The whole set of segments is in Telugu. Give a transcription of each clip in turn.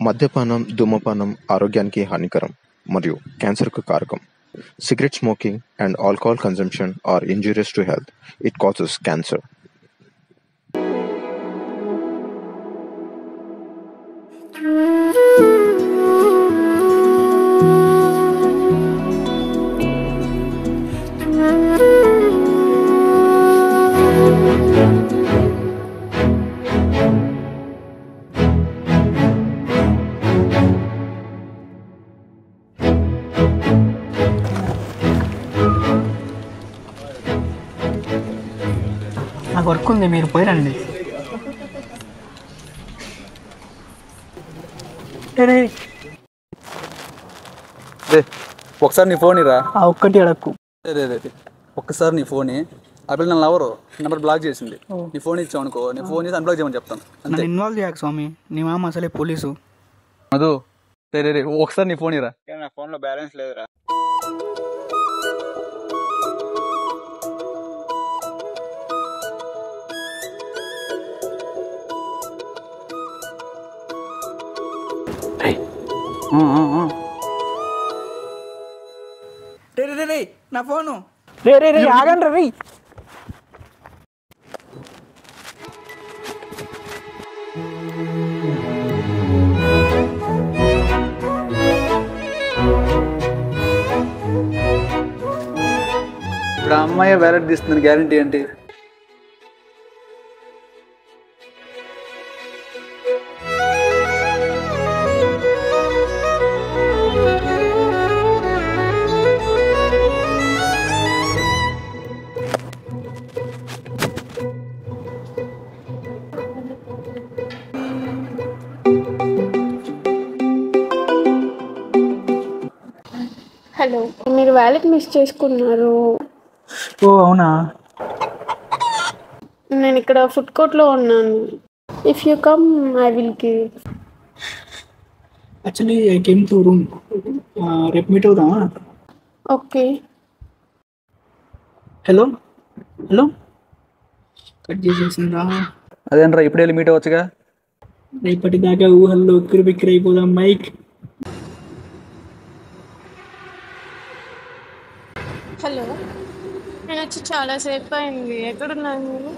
మద్యపానం, ధూమపానం ఆరోగ్యానికి హానికరం మరియు క్యాన్సర్‌కు కారకం. Cigarette smoking and alcohol consumption are injurious to health. It causes cancer. నాకు వర్క్ ఉంది, మీరు పోయిరండి. ఒకసారి నీ ఫోన్ ఇరా. ఒక్కటి అడక్కు. ఒక్కసారి నీ ఫోన్ ఆ పిల్ల నన్ను ఎవరు నెంబర్ బ్లాక్ చేసింది. నీ ఫోన్ ఇచ్చావు అనుకో, నీ ఫోన్ చేసి అన్బ్లాక్ చేయమని చెప్తాను. నన్ను ఇన్వాల్వ్ చేయకు స్వామి, నీ మామ అసలే పోలీసు. అదు రే ఒకసారి నీ ఫోన్ ఇరా. నా ఫోన్లో బ్యాలెన్స్ లేదురా. నా ఫోను రే ఆగండి రీ. ఇప్పుడు ఆ అమ్మాయి వ్యాలెట్ తీస్తుంది, గ్యారంటీ ఏంటి? హలో, మీరు వ్యాలెట్ మిస్ చేసుకున్నారు. ఓ అవునా? నేను ఇక్కడ ఫుడ్ కోర్ట్లో ఉన్నాను. If you come I will give. Actually I came to room. రేపు మీట్ అవుదామా? ఓకే. హలో హలో కట్ చేసేసిందా? అదేంట్రా ఇప్పుడే వెళ్ళి మీట్ అవ్వచ్చుగా. రేపటిదాకా ఊహల్లో ఉక్కిరి బిక్కిరి అయిపోదాం మైక్. హలో, నేను వచ్చి చాలాసేపు అయింది. ఎక్కడున్నాను మీరు?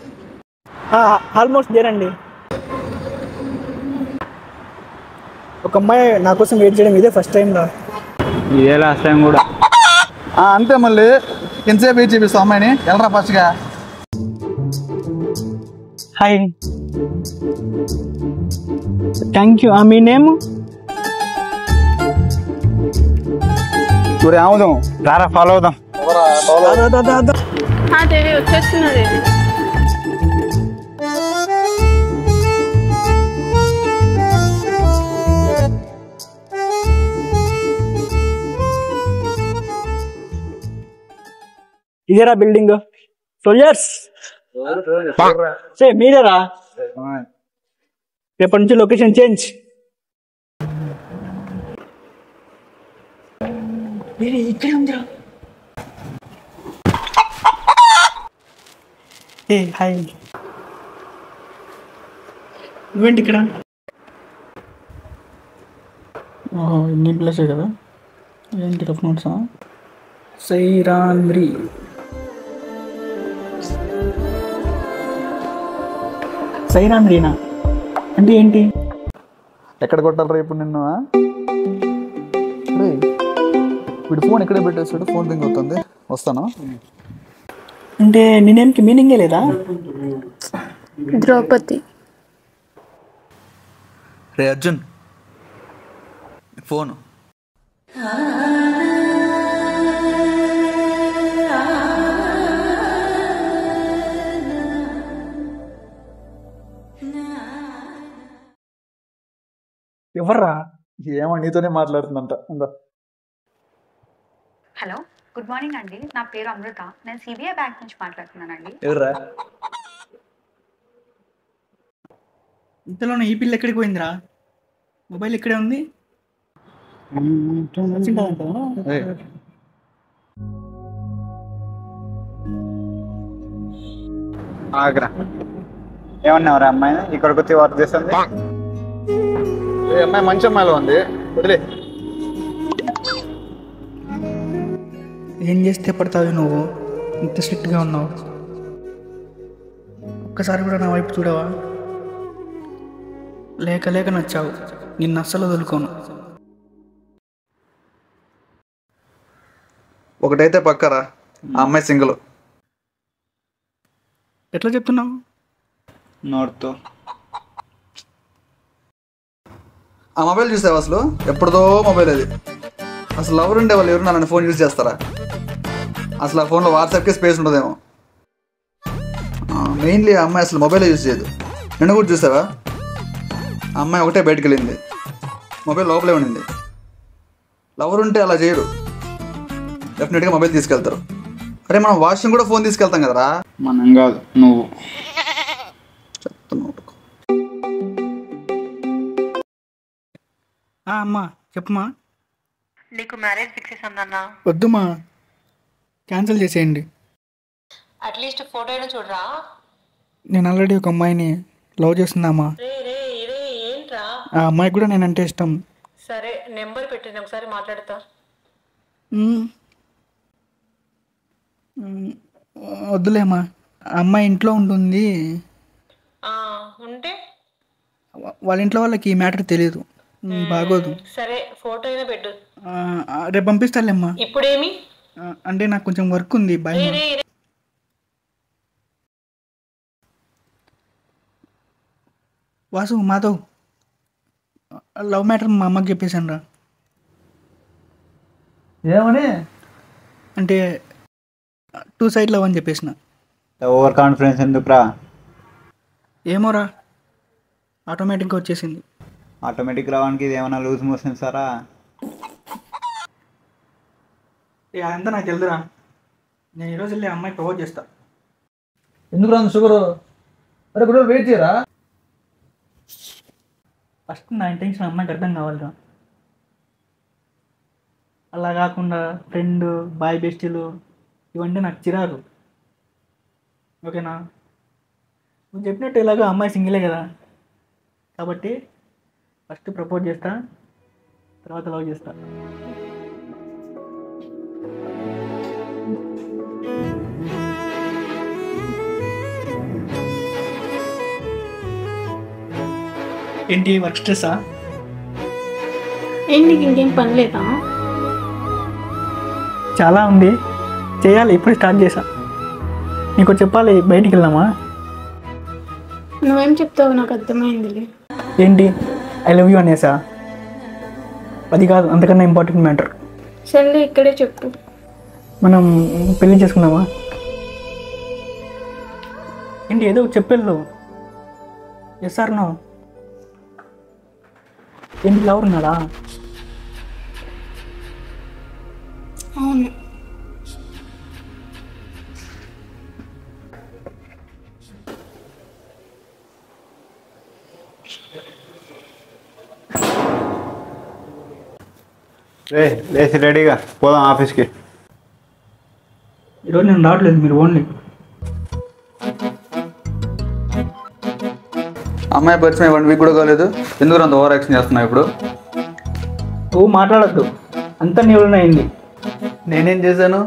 ఆల్మోస్ట్ దేరండి. ఒక అమ్మాయి నా కోసం వెయిట్ చేయడం ఇదే ఫస్ట్ టైం రా. ఇదే లాస్ట్ టైం కూడా. అంతే, మళ్ళీ ఎంతసేపు వెయిట్ చేపిస్తావు అమ్మాయిని? వెళ్ళరా ఫస్ట్గా. Hi, thank you. Me name? చూడే అవుదాం, రారా ఫాలో అవుదాం. దేవి వచ్చేస్తున్నా దేవి. ఇదేరా బిల్డింగ్. సోల్జర్స్ మీరేరా? రేపటి నుంచి లొకేషన్ చేంజ్. ఇక్కడే ఉందిరా. ఏ హాయ్, నువ్వేంటి ఇక్కడ? ఇన్ని ప్లేసే కదా. ఏంటి రఫ్ నోట్సా? సైరాంద్రి. సైరాంద్రినా అంటే ఏంటి? ఎక్కడ కొట్టాలరా ఇప్పుడు నిన్ను? వీడు ఫోన్ ఎక్కడే పెట్టేసాడు, ఫోన్ రింగ్ అవుతుంది. వస్తాను. అంటే నేనేంకి మీనింగే లేదా? ద్రౌపది. రే అర్జున్, ఫోను. ఎవర్రా? ఏమో నీతోనే మాట్లాడుతుందంట. ఉందా? హలో, గుడ్ మార్నింగ్ అండి. నా పేరు అమృత. నేను సిబిఐ బ్యాంక్ నుంచి మాట్లాడుతున్నానండి. ఎవర్రా? ఇంతలోనే ఈ పిల్ల ఎక్కడికి పోయిందిరా? మొబైల్ ఇక్కడే ఉంది. ఆగ్రా ఏమన్నావురా అమ్మాయిని ఇక్కడికి వచ్చి వర్క్ చేస్తుంది? ఈ అమ్మాయి మంచి అమ్మాయిలో ఉంది, వదిలే. ఏం చేస్తే పడతావు నువ్వు? ఇంత స్ట్రిక్ట్గా ఉన్నావు. ఒక్కసారి కూడా నా వైపు చూడవా? లేక లేక నచ్చావు. నిన్ను అస్సలు వదులుకోను. ఒకటైతే పక్కరా, ఆ అమ్మాయి సింగిల్. ఎట్లా చెప్తున్నావు? నోట్తో. ఆ మొబైల్ చూసావు అసలు? ఎప్పుడుదో మొబైల్ అది. అసలు ఎవరు ఉండే వాళ్ళు ఎవరు నన్ను ఫోన్ యూజ్ చేస్తారా? అసలు ఆ ఫోన్లో వాట్సాప్కే స్పేస్ ఉండదేమో. మెయిన్లీ ఆ అమ్మాయి అసలు మొబైల్ యూజ్ చేయదు. నిన్న కూడా చూసావా? ఆ అమ్మాయి ఒకటే బయటకు వెళ్ళింది, మొబైల్ లోపలే ఉండింది. లవర్ ఉంటే అలా చేయరు, డెఫినెట్గా మొబైల్ తీసుకెళ్తారు. అరే మనం వాష్రూమ్ కూడా ఫోన్ తీసుకెళ్తాం కదరా. మనం కాదు, నువ్వు. చెప్తున్నావు. అమ్మా చెప్పమ్మా. నీకు మ్యారేజ్ ఫిక్స్ చేసాను. వద్దుమా, క్యాన్సిల్ చేసేయండి. అట్లీస్ట్ ఫోటో అయినా చూడరా. నేను ఆల్రెడీ ఒక అమ్మాయిని లవ్ చేస్తున్నామా. ఏంట్రా? ఆ అమ్మాయికి కూడా నేనంటే ఇష్టం. సరే నెంబర్ పెట్టండి, ఒకసారి మాట్లాడతా. వద్దులేమ్మా, ఆ అమ్మాయి ఇంట్లో ఉంటుంది. ఉంటే వాళ్ళ ఇంట్లో వాళ్ళకి ఈ మ్యాటర్ తెలియదు, బాగోదు. సరే ఫోటో అయినా పెట్టు. రేపు పంపిస్తాలేమ్మా. ఇప్పుడేమి అంటే నాకు కొంచెం వర్క్ ఉంది. Bye. Vasu, Madhav, love matter మా అమ్మకి చెప్పేశాను రా. ఏమని? అంటే 2 సైడ్ లవ్ అని చెప్పేసిన. ఓవర్ కాన్ఫిడెన్స్ ఎందుకురా? ఏమోరా, ఆటోమేటిక్గా వచ్చేసింది. ఆటోమేటిక్ రావడానికి ఇది ఏమైనా లూజ్ మోషన్ సారా? అదంతా నాకు తెలుదురా. నేను ఈరోజు వెళ్ళి అమ్మాయి ప్రపోజ్ చేస్తా. ఎందుకు రాను షుగరు? అరే కూడా వెయిట్ చేయరా. ఫస్ట్ నా ఇంటెన్షన్ అమ్మాయికి అర్థం కావాలిరా. అలా కాకుండా ఫ్రెండ్, బాయ్ బెస్టీలు ఇవంటే నాకు చిరాకు. ఓకేనా? నువ్వు చెప్పినట్టు ఇలాగ అమ్మాయి సింగిలే కదా, కాబట్టి ఫస్ట్ ప్రపోజ్ చేస్తా, తర్వాత లవ్ చేస్తా. ఏంటి వర్క్ స్ట్రెస్సా? ఏంటి ఇంకేం పని లేదా? చాలా ఉంది, చేయాలి. ఇప్పుడు స్టార్ట్ చేసా. నీకు చెప్పాలి, బయటికి వెళ్దామా? నువ్వేం చెప్తావు నాకు అర్థమైందిలే. ఏంటి ఐ లవ్ యూ అనేసా? అది కాదు, అంతకన్నా ఇంపార్టెంట్ మ్యాటర్. సర్లే ఇక్కడే చెప్పు. మనం పెళ్లి చేసుకుందామా? ఏంటి ఏదో చెప్పెళ్ళు. Yes or no? ఏంటి లవ్ ఉన్నాడా? అవును. లేచి రెడీగా పోదాం ఆఫీస్కి. ఈరోజు నేను రావట్లేదు, మీరు ఓన్లీ. అమ్మాయి పరిచయం 1 వీక్ కూడా కాలేదు, ఎందుకు అంత ఓవర్ యాక్షన్ చేస్తున్నావు ఇప్పుడు? నువ్వు మాట్లాడద్దు, అంతా నీ వలన అయింది. నేనేం చేశాను?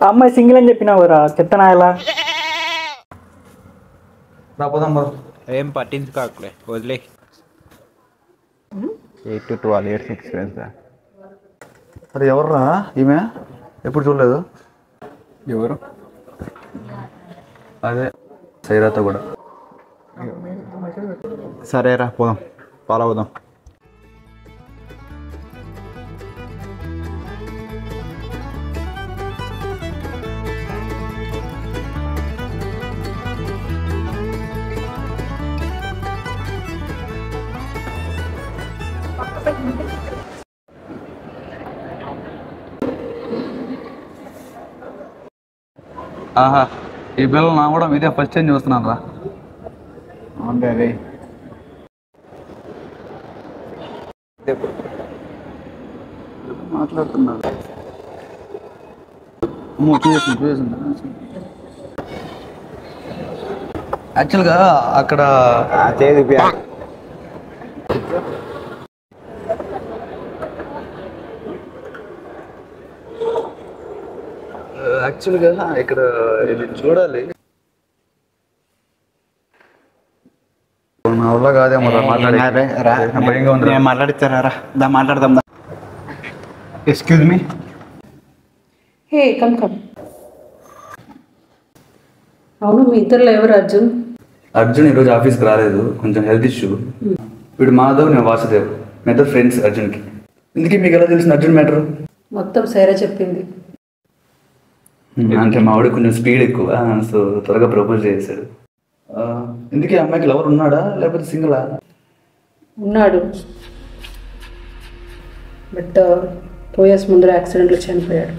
ఆ అమ్మాయి సింగిల్ అని చెప్పినావు రా, చెత్తనాయలా. రాపోదాం మరి. ఏం పట్టించుకోకలే, వదిలే. 8 to 12 years ఎక్స్పీరియన్స్. అరే ఎవర్రా ఈమె? ఎప్పుడు చూడలేదు. ఎవరు? అదే సైరాతో కూడా. సరేరా పోదాం, ఫాలో అవుదాం. ఆహా, ఈ పిల్లలు నా కూడా ఇదే ఫస్ట్ టైం చూస్తున్నాను రా. అవును రే. మాట్లాడుతున్నాడు. చూసేసింది. యాక్చువల్గా అక్కడ చేది యాక్చువల్గా ఇక్కడ ఇది చూడాలి. నా వల్ల కాదేమో భయంగా ఉంది. నేను మాట్లాడిస్తారా రా, దా మాట్లాడదాం. Excuse me. Hey come come. అవును, మీ ఇద్దరులో ఎవరు అర్జున్? అర్జున్ ఈరోజు ఆఫీస్కి రాలేదు, కొంచెం హెల్త్ ఇష్యూ. వీడు మాధవ్, నేను వాసుదేవ్, మీ ఇద్దరు ఫ్రెండ్స్ అర్జున్కి. ఇందుకే మీకు ఎలా తెలిసిన అర్జున్ మ్యాటర్? మొత్తం సైరా చెప్పింది. అంటే మా వాడు కొంచెం స్పీడ్ ఎక్కువ, సో త్వరగా ప్రపోజ్ చేశాడు. ఇందుకే అమ్మాయికి లవర్ ఉన్నాడా లేకపోతే సింగిలా? ఉన్నాడు, బట్ 2 years ముందర యాక్సిడెంట్లో చనిపోయాడు.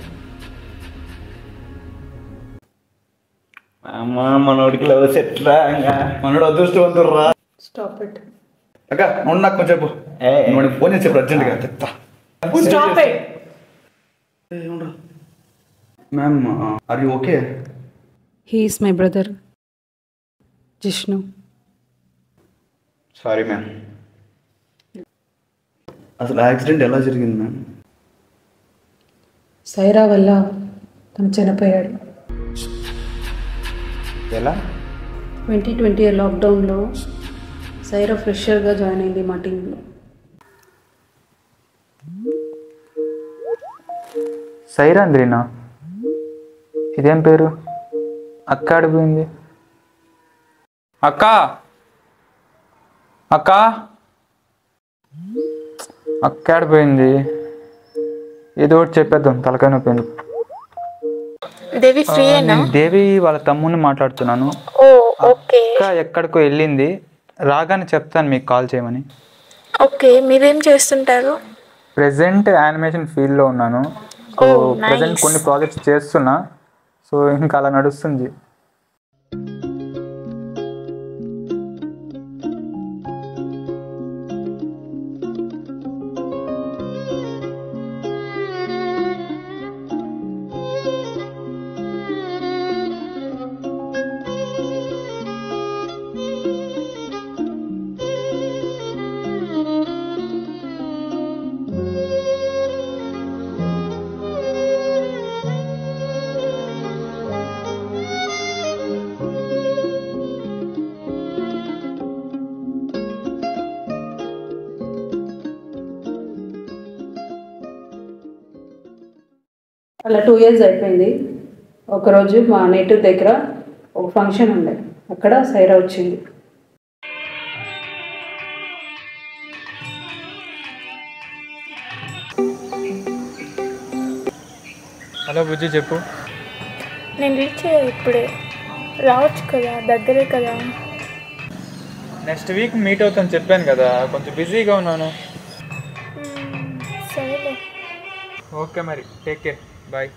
మనోడికి లవ్ సెట్ రా, మనోడు అదృష్టవంతుడు రా. Stop it. అక్క నువ్వు నాకు కొంచెం చెప్పు, ఫోన్ చేసి చెప్పు అర్జెంట్గా చెప్తా. Stop it. Ma'am are you okay? He is my brother Jishnu. Sorry ma'am. అసలు యాక్సిడెంట్ ఎలా జరిగింది మ్యామ్? సైరా వల్ల తను చనిపోయాడు. ఎలా? 2020 లాక్డౌన్లో సైరా ఫ్రెషర్గా జాయిన్ అయింది మా టీంలో. సైరాంద్రినా? ఇదేం పేరు? అక్క అడిపోయింది. అక్క అక్క అక్క ఆడిపోయింది. ఏదో ఒకటి చెప్పేద్దాం, తలకాయ నొప్పి ఎందుకు. దేవి ఫ్రీయేనా? నేను దేవి వాళ్ళ తమ్ముని మాట్లాడుతున్నాను. ఓ ఓకే. అక్క ఎక్కడికో వెళ్ళింది, రాగానే చెప్తాను మీకు కాల్ చేయమని. ఓకే, మీరేం చేస్తుంటారు? ప్రెజెంట్ యానిమేషన్ ఫీల్డ్లో ఉన్నాను. సో ప్రెజెంట్ కొన్ని ప్రాజెక్ట్స్ చేస్తున్నా, సో ఇంకా అలా నడుస్తుంది. అలా 2 years అయిపోయింది. ఒకరోజు మా నేటివ్ దగ్గర ఒక ఫంక్షన్ ఉండే, అక్కడ సైరా వచ్చింది. హలో బుజ్జి, చెప్పు. నేను రీచ్ అయ్యా ఇప్పుడే. రావచ్చు కదా, దగ్గరే కదా. నెక్స్ట్ వీక్ మీట్ అవుతాను చెప్పాను కదా, కొంచెం బిజీగా ఉన్నాను. సరేలే. ఓకే మరి, టేక్ కేర్, బాయ్.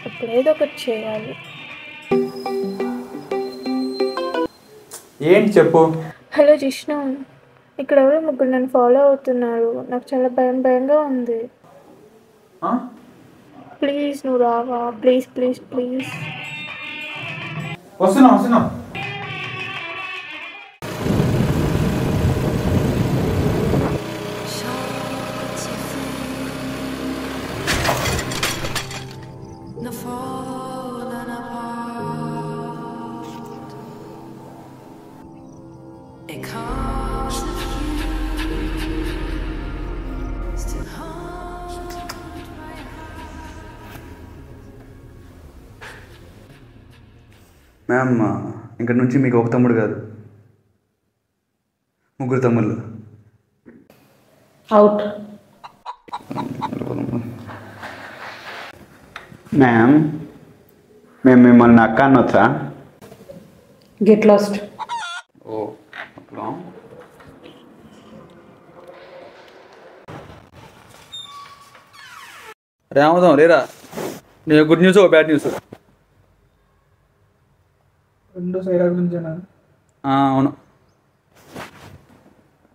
ఇప్పుడు ఏదో ఒకటి చేయాలి. ఏంటి చెప్పు. హలో జిష్ణు, ఇక్కడ ఎవరో ముగ్గురు నన్ను ఫాలో అవుతున్నారు. నాకు చాలా భయంగా ఉంది. ప్లీజ్ నువ్వు రావా? Please please please. వస్తున్నా. మ్యామ్ ఇక్కడ నుంచి మీకు ఒక తమ్ముడు కాదు, 3 తమ్ముళ్ళు. అవుట్. మ్యామ్, మేము మిమ్మల్ని అక్క అనొచ్చా? Get lost. ఓ రామదాం లేరా, నేను గుడ్ న్యూస్ ఓ బ్యాడ్ న్యూస్. రెండు సైరా గురించేనా? అవును.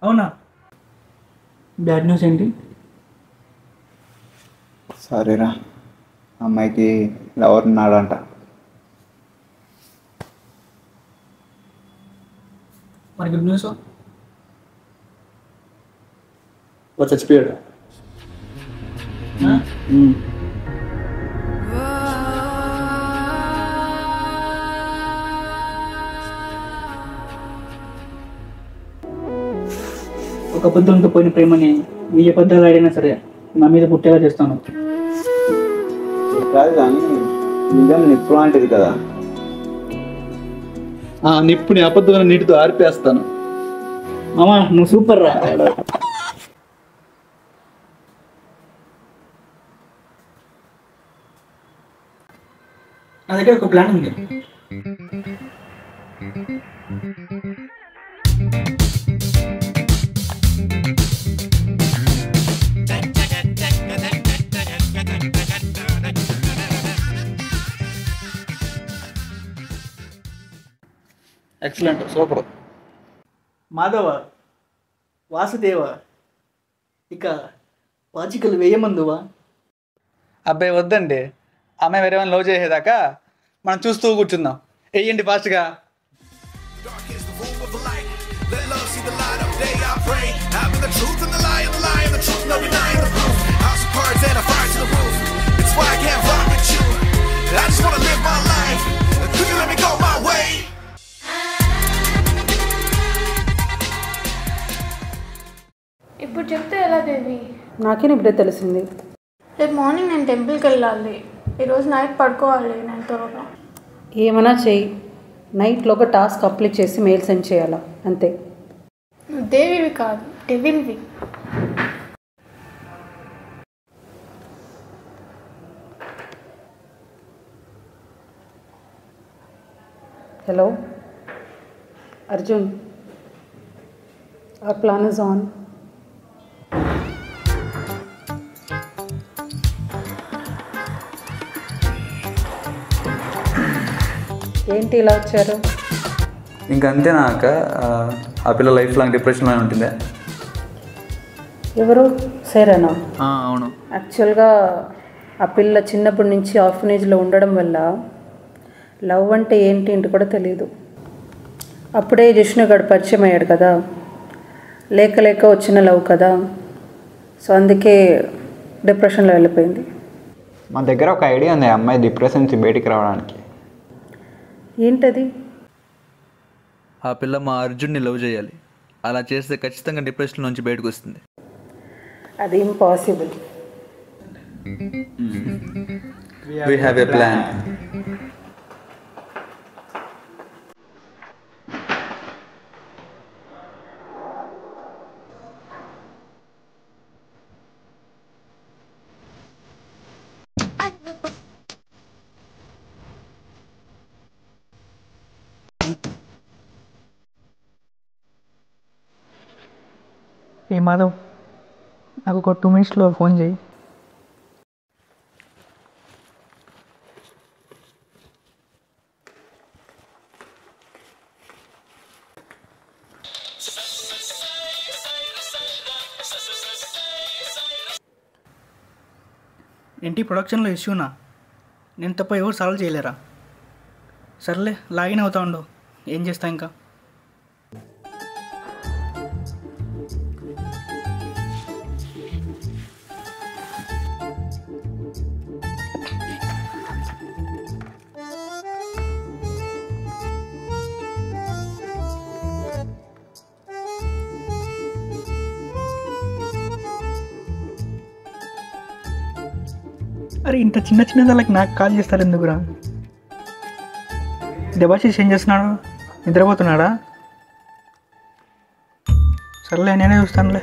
అవునా? బ్యాడ్ న్యూస్ ఏంటి? సరేరా, అమ్మాయికి లవర్ ఉన్నాడంట. మరి గుడ్ న్యూస్ వాడు చచ్చిపోయాడు. ఒక అబద్ధంతో పోయిన ప్రేమని 1000 అబద్ధాలు ఆడినా సరే నా మీద పుట్టేలా చేస్తాను. కాదు కానీ నిజం నిప్పు లాంటిది కదా. ఆ నిప్పుని అబద్ధమైన నీటితో ఆర్పేస్తాను. మామా నువ్వు సూపర్ రా. నా దగ్గర ఒక ప్లాన్ ఉంది. Excellent, super. మాధవ, వాసుదేవ, ఇక పాచికలు వేయమందువా? అబ్బాయి వద్దండి, అమ్మాయి వేరే లవ్ చేసేదాకా మనం చూస్తూ కూర్చుందాం. వెయ్యండి ఫాస్ట్గా. ఇప్పుడు చెప్తే ఎలా దేవి? నాకేనా ఇప్పుడే తెలిసింది. రేపు మార్నింగ్ నేను టెంపుల్కి వెళ్ళాలి. ఈరోజు నైట్ పడుకోవాలి నేను త్వరగా. ఏమైనా చెయ్యి, నైట్లో ఒక టాస్క్ అప్లై చేసి మెయిల్ సెండ్ చేయాలా, అంతే. నువ్వు దేవివి కాదు, డెవిల్వి. Hello Arjun, our plan is on. ఏంటి ఇలా వచ్చారు? ఇంకంతేనా అక్క? ఆ పిల్ల లైఫ్ లాంగ్ డిప్రెషన్లో ఉంటుందే. ఎవరు? సరేనా? అవును. యాక్చువల్గా ఆ పిల్ల చిన్నప్పటి నుంచి ఆర్ఫనేజ్లో ఉండడం వల్ల లవ్ అంటే ఏంటి ఏంటి కూడా తెలియదు. అప్పుడే జిష్ణుగాడు పరిచయం అయ్యాడు కదా, లేక లేక వచ్చిన లవ్ కదా, సో అందుకే డిప్రెషన్లో వెళ్ళిపోయింది. మా దగ్గర ఒక ఐడియా ఉంది అమ్మాయి డిప్రెషన్ నుంచి బయటికి రావడానికి. ఏంటది? ఆ పిల్ల మా అర్జున్ని లవ్ చేయాలి. అలా చేస్తే ఖచ్చితంగా డిప్రెషన్ నుంచి బయటకు వస్తుంది. అది impossible. We have a plan. ఏ మాధవ్, నాకు ఒక 2 minutesలో ఫోన్ చేయి. ఏంటి ప్రొడక్షన్లో ఇష్యూనా? నేను తప్ప ఎవరు సాల్వ్ చేయలేరా? సర్లే లాగిన్ అవుతా ఉండు, ఏం చేస్తా ఇంకా. అరే ఇంత చిన్న చిన్న దానికి నాకు కాల్ చేస్తారు ఎందుకురా? దేవాశీష్ ఏం చేస్తున్నాడు? నిద్రపోతున్నాడా? సర్లే నేనే చూస్తానులే.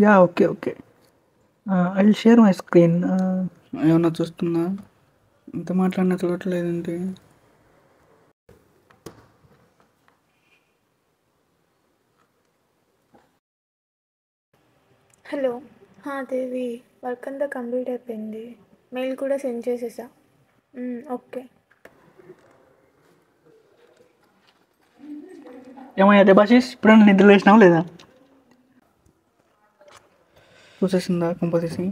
Yeah okay okay, I will share my screen. ఏమన్నా చూస్తున్నా? ఇంత మాట్లాడినా చూడట్లేదేంటి? హలో, దేవి, వర్క్ అంతా కంప్లీట్ అయిపోయింది. మెయిల్ కూడా సెండ్ చేసేసా. ఓకే. ఏమయ్యా దేవాశీష్, ఇప్పుడు నిద్ర లేచినావు లేదా? చూసేసిందా కంపోజిషన్?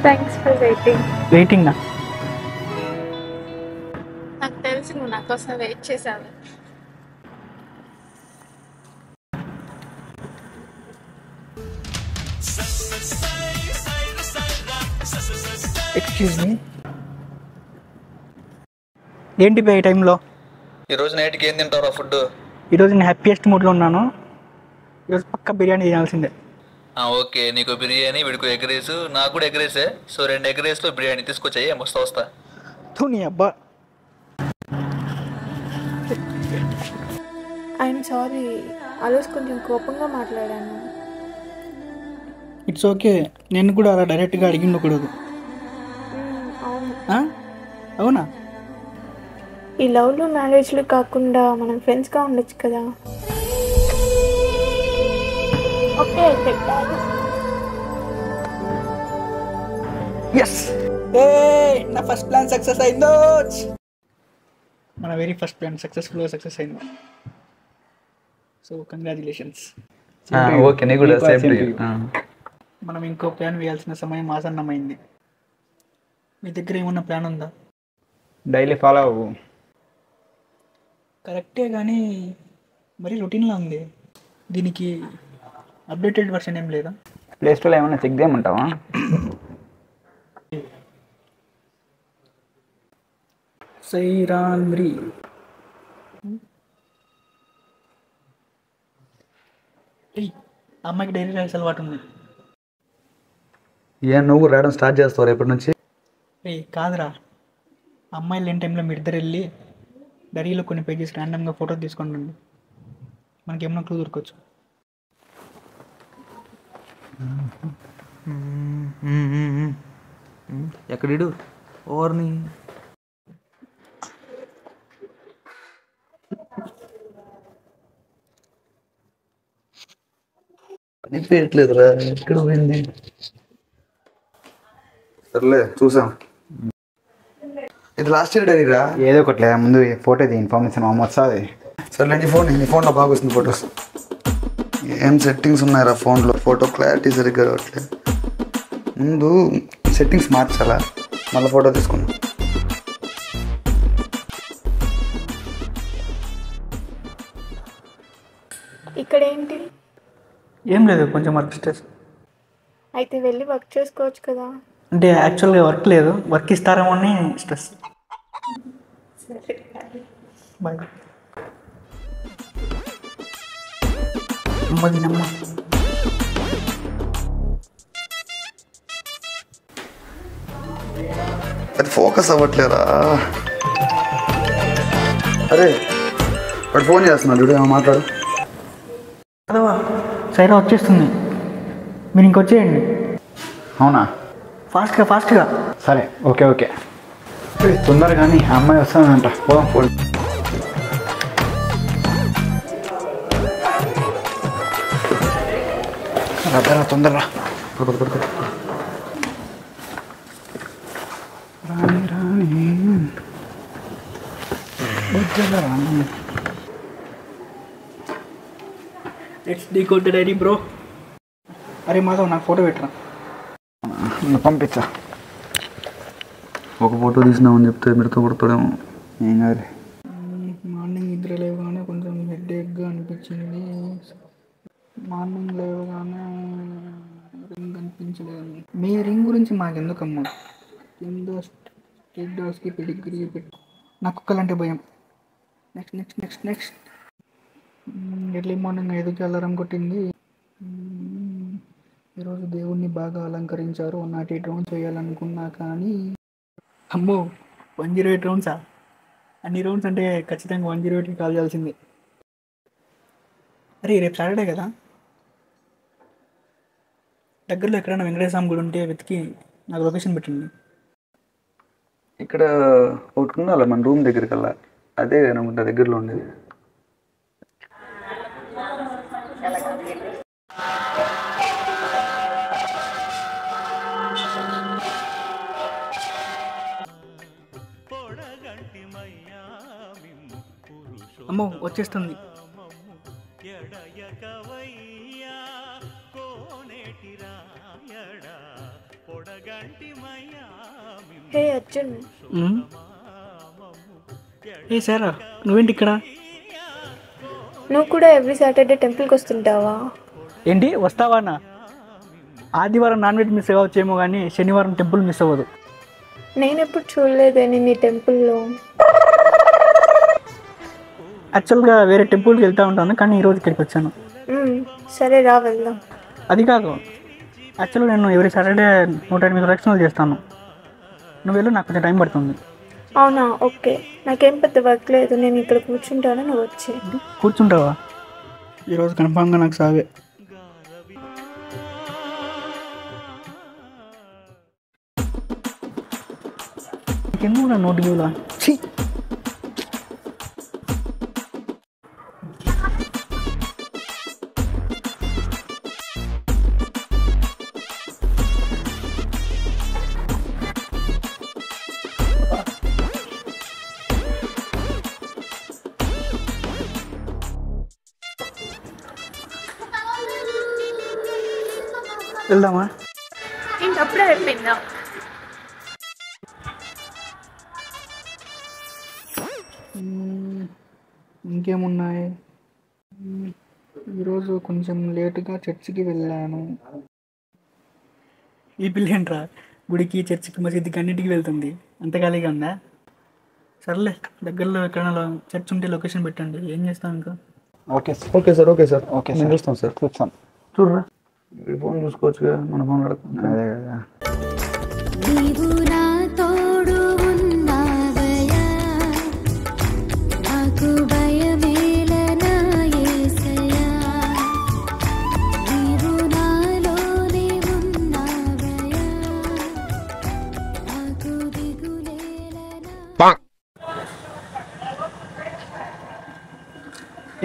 Thanks for waiting. వెయిటింగా? నాకు తెలిసి నువ్వు నా కోసం వెయిట్ చేసావు. ఎక్స్క్యూజ్ మీ, ఏంటి బై ఈ టైంలో? ఈరోజు నైట్కి ఏం తింటారా ఫుడ్? ఈరోజు నేను హ్యాపీయెస్ట్ మూడ్లో ఉన్నాను. ఈరోజు పక్క బిర్యానీ తినాల్సిందే. ఓకే, నీకు బిర్యానీ, వీడికి ఎగ్ రైస్, నాకు కూడా ఎగ్ రైసే. సో 2 ఎగ్ రైస్లో బిర్యానీ తీసుకొచ్చాయి. వస్తా. నీ అబ్బా. ఐఎమ్ సారీ, ఆ రోజు కొంచెం కోపంగా మాట్లాడాను. ఇట్స్ ఓకే, నేను కూడా అలా డైరెక్ట్గా అడిగి ఉండకూడదు. అవును. అవునా? ఈ లవ్లు మ్యారేజ్లు కాకుండా మనం ఫ్రెండ్స్గా ఉండొచ్చు కదా. ఓకే చెప్పాను. ఎస్, నా ఫస్ట్ ప్లాన్ సక్సెస్ అయిందో. మన వెరీ ఫస్ట్ ప్లాన్ సక్సెస్ అయింది. So congratulations. ఓకే, నీకు కూడా సేమ్ టు యు. మనం ఇంకో ప్లాన్ వేయాల్సిన సమయం ఆసన్నమైంది. మీ దగ్గర ఏమన్నా ప్లాన్ ఉందా? డైలీ ఫాలో అవ్వు. కరెక్టే, కానీ మరీ రొటీన్లా ఉంది. దీనికి అప్డేటెడ్ వర్షన్ ఏం లేదా? ప్లే స్టోర్లో ఏమైనా చెక్ చేయమంటావా? సైరాన్రి అమ్మాయికి డైరీ రాసే అలవాటు ఉంది. నువ్వు రాయడం స్టార్ట్ చేస్తావు రేపటి నుంచి? కాదురా, అమ్మాయిలు లేని టైంలో మీ ఇద్దరు వెళ్ళి డైరీలో కొన్ని పేజెస్ ర్యాండమ్గా ఫోటో తీసుకొని రండి. మనకి ఏమైనా క్లూ దొరకవచ్చు. ఎక్కడిడు ఓవర్ని పనిపించట్లేదురా, ఎక్కడ పోయింది? సర్లే చూసాం. ఇది లాస్ట్ ఇయర్ డైరీరా? ఏదో ఒకటి లేదా, ముందు ఫోటో ఇది ఇన్ఫర్మేషన్ మా వస్తుంది. సర్లే, నీ ఫోన్లో బాగా వస్తుంది ఫొటోస్. ఏం సెట్టింగ్స్ ఉన్నాయిరా ఫోన్లో? ఫోటో క్లారిటీ సరిగ్గా రావట్లేదు. ముందు సెట్టింగ్స్ మార్చాలా, మళ్ళీ ఫోటో తీసుకున్నాం. ఇక్కడ ఏంటి? ఏం లేదు, కొంచెం వర్క్ స్ట్రెస్. అయితే వెళ్ళి వర్క్ చేసుకోవచ్చు కదా. అంటే యాక్చువల్గా వర్క్ లేదు, వర్క్ ఇస్తారేమో అని స్ట్రెస్. బాయ్. నమ్మ అది ఫోకస్ అవ్వట్లేరా. అరే వాడు ఫోన్ చేస్తున్నాడు, చూడు, ఏమో మాట్లాడు. అదవా, సైరా వచ్చేస్తుంది, మీరు ఇంకొచ్చేయండి. అవునా? ఫాస్ట్గా. సరే, ఓకే. తొందరగా కానీ ఆ అమ్మాయి వస్తానంట. పోదాం. ఫోన్ రా, తొందరరా. Rani let's decode the diary bro. అరే మాధవ్, నాకు ఫోటో పెట్టరా. పంపించా. ఒక ఫోటో తీసినామని చెప్తే మీరుతో కొడతాడేమో. ఏం కాదు. మార్నింగ్ నిద్ర లేవగానే కొంచెం హెడేక్గా అనిపించింది. మార్నింగ్ లేవగానే రింగ్ అనిపించలేదు. మీ రింగ్ గురించి మాకెందుకమ్మా? కింద స్ట్రీట్ డాగ్స్కి పెడిగ్రీ పెట్టు. నాకు కుక్కలంటే భయం. నెక్స్ట్ ఎర్లీ మార్నింగ్ 5కి అలారం కొట్టింది. ఈరోజు దేవుణ్ణి బాగా అలంకరించారు. 108 రౌండ్స్ వేయాలనుకున్నా కానీ అమ్మో 108 రౌండ్సా? అన్ని రౌండ్స్ అంటే ఖచ్చితంగా 108కి కాల్ చేయాల్సిందే. అరే రేపు సాటర్డే కదా, దగ్గరలో ఎక్కడైనా వెంకటేశ్వర స్వామి గుడి ఉంటే వెతికి నాకు లొకేషన్ పెట్టండి. ఇక్కడ ఒకటి ఉండాలి మన రూమ్ దగ్గరికి వెళ్ళా, అదే అనుకుంటా దగ్గరలో ఉండేది. అమ్మో వచ్చేస్తుంది. పొడగంటి హే అర్జున్, ఏ సారా నువ్వేంటి ఇక్కడ? నువ్వు కూడా ఎవ్రీ సాటర్డే టెంపుల్కి వస్తుంటావా? ఏంటి వస్తావానా? ఆదివారం నాన్ వెజ్ మిస్ అవ్వచ్చేమో కానీ శనివారం టెంపుల్ మిస్ అవ్వదు. నేనెప్పుడు చూడలేదే నేను ఈ టెంపుల్లో. యాక్చువల్గా వేరే టెంపుల్కి వెళ్తూ ఉంటాను కానీ ఈరోజు ఇక్కడికి వచ్చాను. సరే రా వెళ్దాం. అది కాదు, యాక్చువల్గా నేను ఎవ్రీ సాటర్డే 108 ప్రదక్షిణాలు చేస్తాను. నువ్వు వెళ్ళు, నాకు కొంచెం టైం పడుతుంది. అవునా, ఓకే. నాకేం పెద్ద వర్క్ లేదు, నేను ఇక్కడ కూర్చుంటాను, నువ్వు వచ్చి. కూర్చుంటావా? ఈరోజు కన్ఫామ్గా నాకు సావే. ఎందుకు నా నోటి గీలా? వెళ్దామా? ఇంకప్పుడే అయిపోయిందా? ఇంకేమున్నాయి? ఈరోజు కొంచెం లేటుగా చర్చికి వెళ్ళాను. ఈ పిల్లేంట్రా గుడికి, చర్చికి, మసీదుకి అన్నిటికీ వెళ్తుంది. అంత ఖాళీగా ఉందా? సర్లే, దగ్గరలో ఎక్కడైనా చర్చ్ ఉంటే లొకేషన్ పెట్టండి. ఏం చేస్తాం ఇంకా? Okay sir. Okay sir, okay sir, okay నేను సార్. చూస్తాం సార్. చూస్తాను. చూడరా, ఫోన్ చూసుకోవచ్చుగా, మన ఫోన్ అడుగుతుంది. అదే కదా. నీవు నా తోడు ఉన్నావయ్యా, నాకు భయమేలనా యేసయ్యా, నీవు నాలోనే ఉన్నావయ్యా, నాకు దిగులేలనా.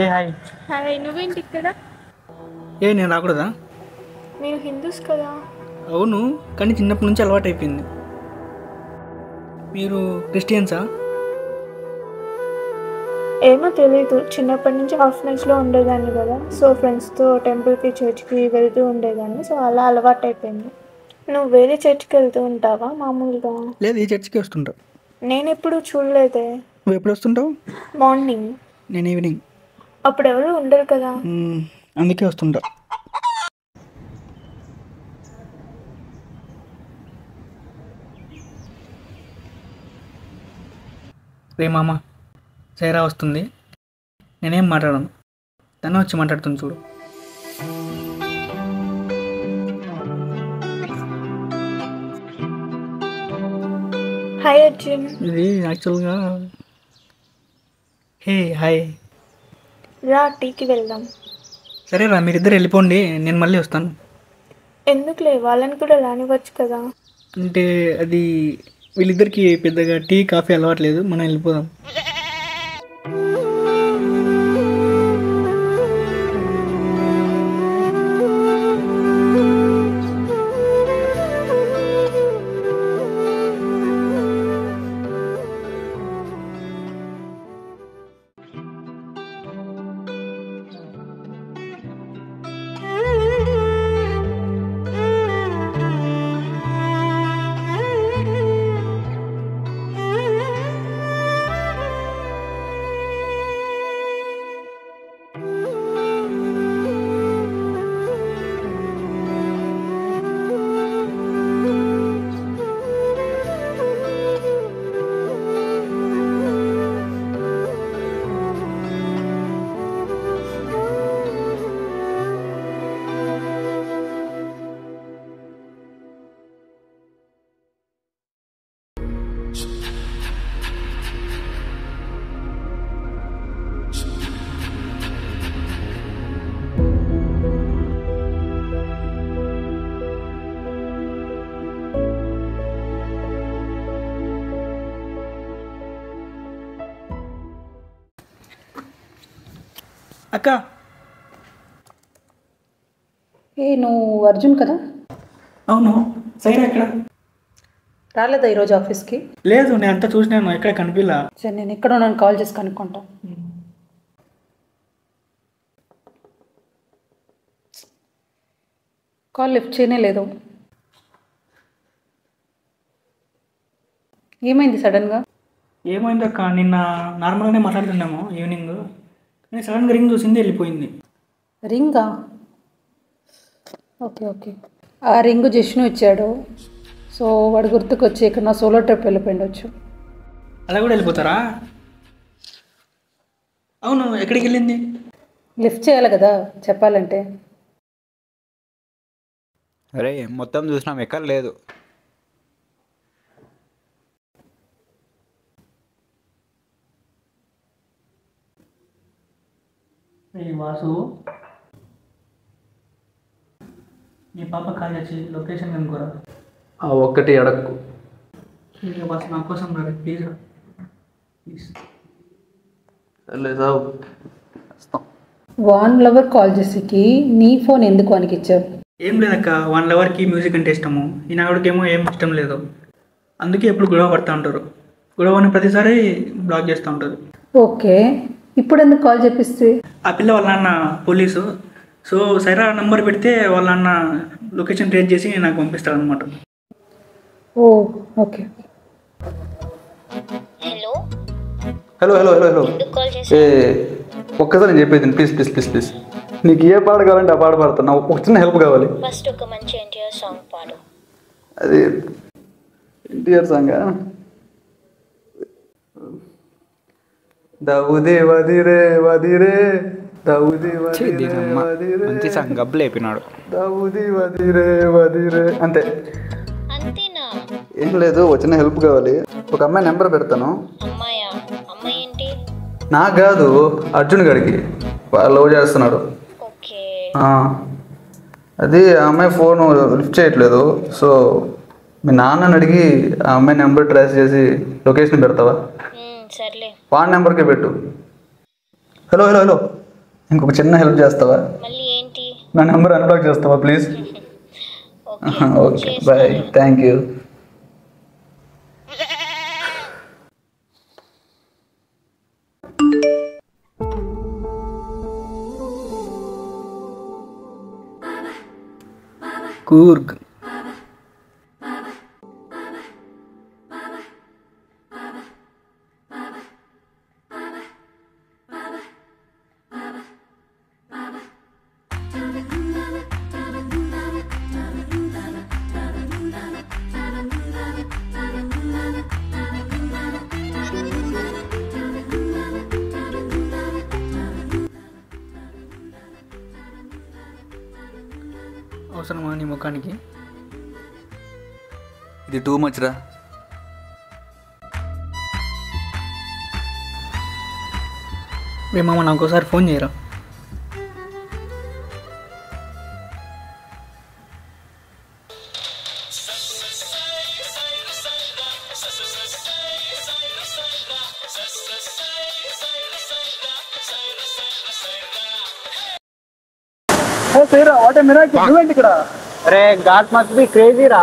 ఏ హాయ్. హాయ్, నువ్వేంటి ఇక్కడ? ఏ నేను రాకూడదా? మీరు హిందూస్ కదా? అవును, కానీ చిన్నప్పటి నుంచి అలవాటు అయిపోయింది. మీరు క్రిస్టియన్సా? ఏమో తెలీదు, చిన్నప్పటి నుంచి ఆర్ఫనేజ్లో ఉండేదాన్ని కదా, సో ఫ్రెండ్స్తో టెంపుల్కి, చర్చ్కి వెళ్తూ ఉండేదాన్ని, సో అలా అలవాటు అయిపోయింది. నువ్వు వేరే చర్చ్కి వెళ్తూ ఉంటావా మామూలుగా? లేదు, ఈ చర్చికి వస్తుంటా. నేను ఎప్పుడు చూడలేదే. నువ్వు ఎప్పుడు వస్తుంటావు? మార్నింగ్. నేను ఈవినింగ్. అప్పుడు ఎవరు ఉండరు కదా. అందుకే వస్తుంటా. రే మామ, సైరా వస్తుంది. నేనేం మాట్లాడను, తనే వచ్చి మాట్లాడుతుంది చూడు. హాయ్ అర్జున్. ఇది యాక్చువల్గా హే హాయ్. రా టీకి వెళ్దాం. సరే రా, మీరిద్దరు వెళ్ళిపోండి, నేను మళ్ళీ వస్తాను. ఎందుకులే, వాళ్ళని కూడా రానివ్వచ్చు కదా. అంటే అది వీళ్ళిద్దరికి పెద్దగా టీ కాఫీ అలవాట్లేదు, మనం వెళ్ళిపోదాం. అక్క. ఏ నువ్వు అర్జున్ కదా? అవును, సైరా ఎక్కడ? రాలేదా ఈరోజు ఆఫీస్కి? లేదు, నేను అంతా చూసినాను, ఎక్కడ కనిపిలా. సరే, నేను ఎక్కడ ఉన్నాను కాల్ చేసి కనుక్కుంటా. కాల్ లిఫ్ట్ చేయనే లేదు. ఏమైంది సడన్గా? ఏమైందక్క, నిన్న నార్మల్గానే మాట్లాడుతున్నాము ఈవినింగ్, కానీ సడన్గా రింగ్ చూసింది వెళ్ళిపోయింది. రింగా? Okay okay. ఆ రింగ్ జిష్ణు ఇచ్చాడు. సో వాడు గుర్తుకొచ్చి ఇక్కడ నా సోలో ట్రిప్ వెళ్ళిపోయిండొచ్చు. అలా కూడా వెళ్ళిపోతారా? అవును, ఎక్కడికి వెళ్ళింది? లిఫ్ట్ చేయాలి కదా చెప్పాలంటే. అరే మొత్తం చూసినాం, ఎక్కడ లేదు. వాసు, మీ పాప కాల్ చేసి లొకేషన్ కనుకోరా. ఆ ఒక్కటి అడక్కు. వాసు నా కోసం రా ప్లీజ్ ప్లీజ్. సాబ్ వాన్ లవర్ కాల్ చేసేకి నీ ఫోన్ ఎందుకు వానికి ఇచ్చావు? ఏం లేదక్క, 1 లవర్కి మ్యూజిక్ అంటే ఇష్టము, ఈ నావిడికేమో ఏం ఇష్టం లేదు. అందుకే ఎప్పుడు గొడవ పడుతూ ఉంటారు. గొడవని ప్రతిసారి బ్లాక్ చేస్తూ ఉంటారు. ఓకే, ఇప్పుడు ఎందుకు కాల్ చేపిస్తే? ఆ పిల్ల వాళ్ళ నాన్న పోలీసు. సో సైరా నంబర్ పెడితే వాళ్ళ నాన్న లొకేషన్ ట్రేస్ చేసి నాకు పంపిస్తాడు అనమాట. Oh okay. Hello hello hello hello. ఏ ఒక్కసారి నేను చెప్పేది ప్లీజ్ ప్లీజ్ ప్లీజ్ ప్లీజ్. నీకు ఏ పాట కావాలంటే ఆ పాట పాడుతున్నా, ఒక చిన్న హెల్ప్ కావాలి. ఫస్ట్ ఒక మంచి ఎన్టీఆర్ సాంగ్ పాడు. అది ఎన్టీఆర్ సాంగ్. దావుదే వదిరే వదిరే దావుది మంచి సాంగ్ గబ్బులు అయిపోయినాడు. దావుది వదిరే వదిరే అంతే. అంతేనా? ఏం లేదు, ఒక చిన్న హెల్ప్ కావాలి. ఒక అమ్మాయి నెంబర్ పెడతాను. అమ్మాయా? అమ్మాయి ఏంటి? నాకు కాదు, అర్జున్ గారికి. వాళ్ళు లవ్ చేస్తున్నాడు. ఓకే. అది ఆ అమ్మాయి ఫోన్ లిఫ్ట్ చేయట్లేదు. సో మీ నాన్నని అడిగి ఆ అమ్మాయి నెంబర్ ట్రేస్ చేసి లొకేషన్ పెడతావా? సర్లే. వాన్ నెంబర్కే పెట్టు. Hello hello hello. ఇంకొక చిన్న హెల్ప్ చేస్తావా? మళ్ళీ ఏంటి? నా నెంబర్ అన్బ్లాక్ చేస్తావా please? Okay bye, thank you. Coorg. అవసరమా నీ ముఖానికి? ఇది టూ మచ్ రా. మామ నాకు ఒకసారి ఫోన్ చేయరా. అరే ఘాట్ మస్ట్ బి క్రేజీ రా.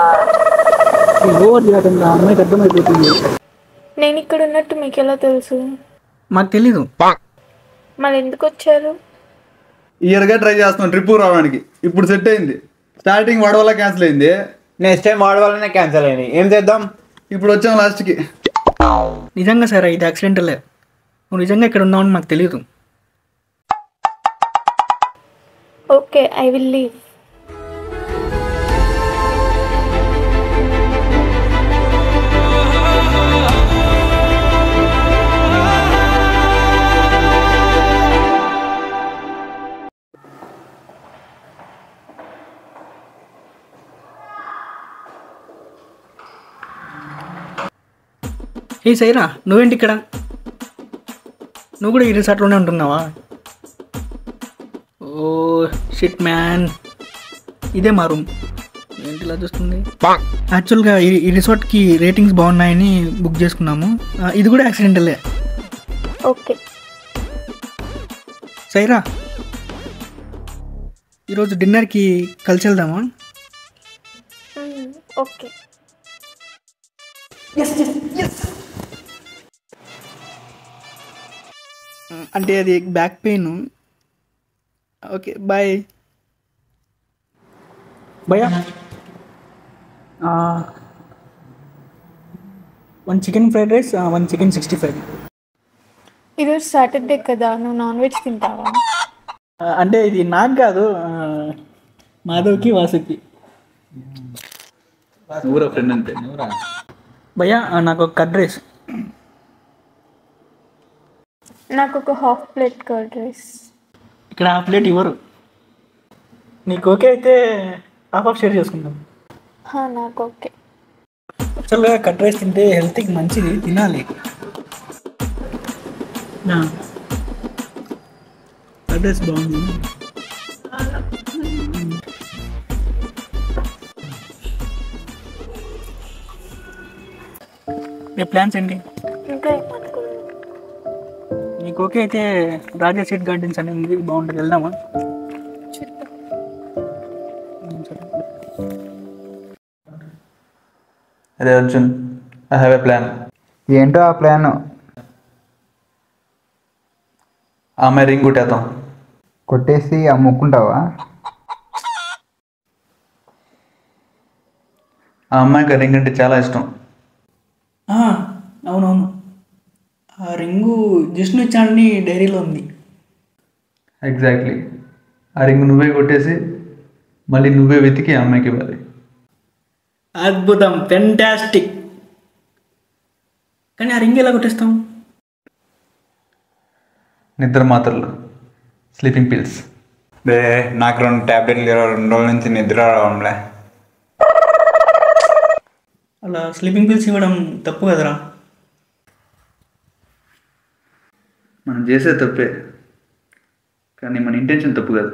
అమ్మాయికి అర్థమైపోతుంది. నేను ఇక్కడ ఉన్నట్టు మీకు ఎలా తెలుసు? మాకు తెలీదు. మరి ఎందుకు వచ్చారు? ఇయర్గా ట్రై చేస్తున్నాం ట్రిప్ రావడానికి. ఇప్పుడు సెట్ అయింది. స్టార్టింగ్ వాడి వల్ల క్యాన్సిల్ అయింది. నెక్స్ట్ టైం వాడి వల్లనే క్యాన్సిల్ అయింది. ఏం చేద్దాం? ఇప్పుడు వచ్చాం లాస్ట్కి. నిజంగా సార్ ఇది యాక్సిడెంటలే. నువ్వు నిజంగా ఇక్కడ ఉన్నావని మాకు తెలియదు. Okay, I will leave. ఏ సైరా, నువ్వేంటి ఇక్కడ? నువ్వు కూడా ఈ రిసార్ట్లోనే ఉంటున్నావా? ఓ షిట్ మ్యాన్, ఇదే మా రూమ్. ఏంటి ఇలా చూస్తుంది? యాక్చువల్గా ఈ రిసార్ట్కి రేటింగ్స్ బాగున్నాయని బుక్ చేసుకున్నాము. ఇది కూడా యాక్సిడెంటలే. ఓకే సైరా, ఈరోజు డిన్నర్కి కలిసి వెళ్దామా? ఓకే. అంటే అది బ్యాక్ పెయిన్. Okay bye. భయ్యా 1 చికెన్ ఫ్రైడ్ రైస్, 1 చికెన్ 65. ఈరోజు సాటర్డే కదా, నువ్వు నాన్ వెజ్ తింటావా? అంటే ఇది నాకు కాదు, మాధవ్కి వాసుకి. ఊరా ఫ్రెండ్ అంతే. భయ్యా నాకు ఒక కర్డ్ రైస్. నాకు ఒక హాఫ్ ప్లేట్ కర్డ్ రైస్. ఇక్కడ హాఫ్ ప్లేట్ ఇవ్వరు. నీకు ఓకే అయితే హాఫ్ షేర్ చేసుకుందాం. నాకు ఓకే. యాక్చువల్గా కర్డ్ రైస్ తింటే హెల్త్కి మంచిది, తినాలి. కర్డ్ రైస్ బాగుంది. మీ ప్లాన్స్ ఏంటి? ఇంకా ఏమనుకోలేదు. నీకు ఓకే అయితే రాజా సీట్ గార్డెన్స్ అనేది బాగుంటుంది, వెళ్దామా? అరే Arjun, I have a plan. ఏంటో ఆ ప్లాన్? ఆ అమ్మాయి రింగ్ కొట్టేద్దాం. కొట్టేసి అమ్ముకుంటావా? ఆ అమ్మాయికి రింగ్ అంటే చాలా ఇష్టం. అవునవును, ఆ రింగు జిష్ణు ఇచ్చాడని డైరీలో ఉంది. ఎగ్జాక్ట్లీ. ఆ రింగ్ నువ్వే కొట్టేసి మళ్ళీ నువ్వే వెతికి ఆ అమ్మాయికి ఇవ్వాలి. అద్భుతం, ఫెంటాస్టిక్. కానీ ఆ రింగ్ ఎలా కొట్టేస్తాం? నిద్ర మాత్రలు, స్లీపింగ్ పిల్స్. నాకు 2 టాబ్లెట్లు 2 రోజుల నుంచి నిద్ర రావడంలే. అలా స్లీపింగ్ పిల్స్ ఇవ్వడం తప్పు కదరా. మనం చేసేది తప్పే, కానీ మన ఇంటెన్షన్ తప్పు కాదు.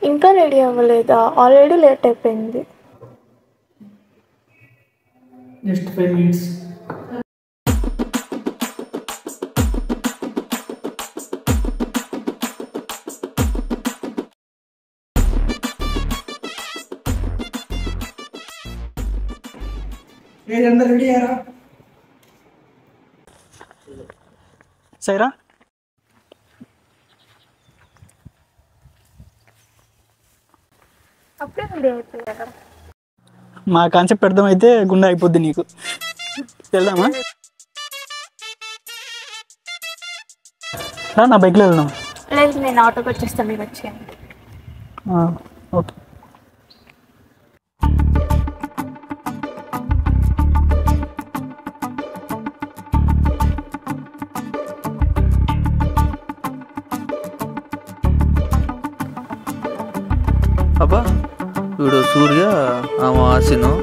ఇంకా రెడీ అవ్వలేదా? ఆల్రెడీ లేట్ అయిపోయింది. Just 5 minutes. అందరు రెడీ అయ్యారా? సైరా, అప్పుడే రెడీ అయిపోయారా? మా కాన్సెప్ట్ అర్థమైతే గుండె అయిపోద్ది నీకు. వెళ్దామా? నా బైక్లో వెళ్దాం. లేదు, నేను ఆటోకి వచ్చేస్తాను, మీరు వచ్చేయండి. ఓకే. అబ్బా, వీడు సూర్య, ఆమె ఆసిను.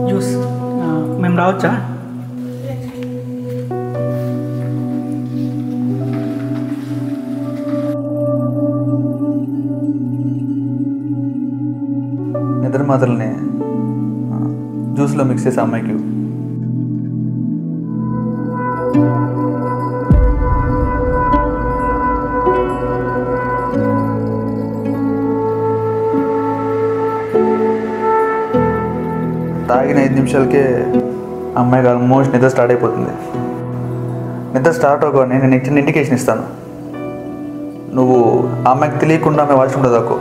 జ్యూస్ మేము రావచ్చా? నిద్ర మాత్రల్ని జ్యూస్లో మిక్స్ చేసి అమ్మాయికి. తాగిన 5 నిమిషాలకే అమ్మాయికి ఆల్మోస్ట్ నిద్ర స్టార్ట్ అయిపోతుంది. నిద్ర స్టార్ట్ అవ్వగానే నేను నీకు చిన్న ఇండికేషన్ ఇస్తాను. నువ్వు ఆ అమ్మాయికి తెలియకుండా ఆమె వాష్రూమ్ దాకో.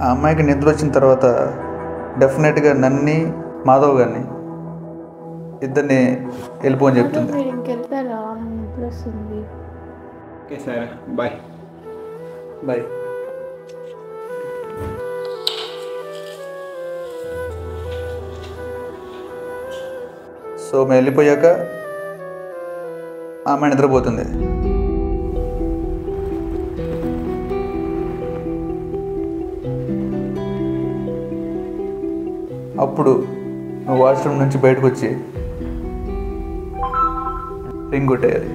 ఆ అమ్మాయికి నిద్ర వచ్చిన తర్వాత డెఫినెట్గా నన్ని, మాధవ్ గారిని ఇద్దరిని వెళ్ళిపోని చెప్తుంది. మీరు ఇంకెళ్తారా? నిద్ర వస్తుంది. ఓకే సరే, బాయ్. బాయ్. సో మేము వెళ్ళిపోయాక ఆమె నిద్రపోతుంది. అప్పుడు నువ్వు వాష్రూమ్ నుంచి బయటకు వచ్చి రింగ్ కొట్టేయాలి.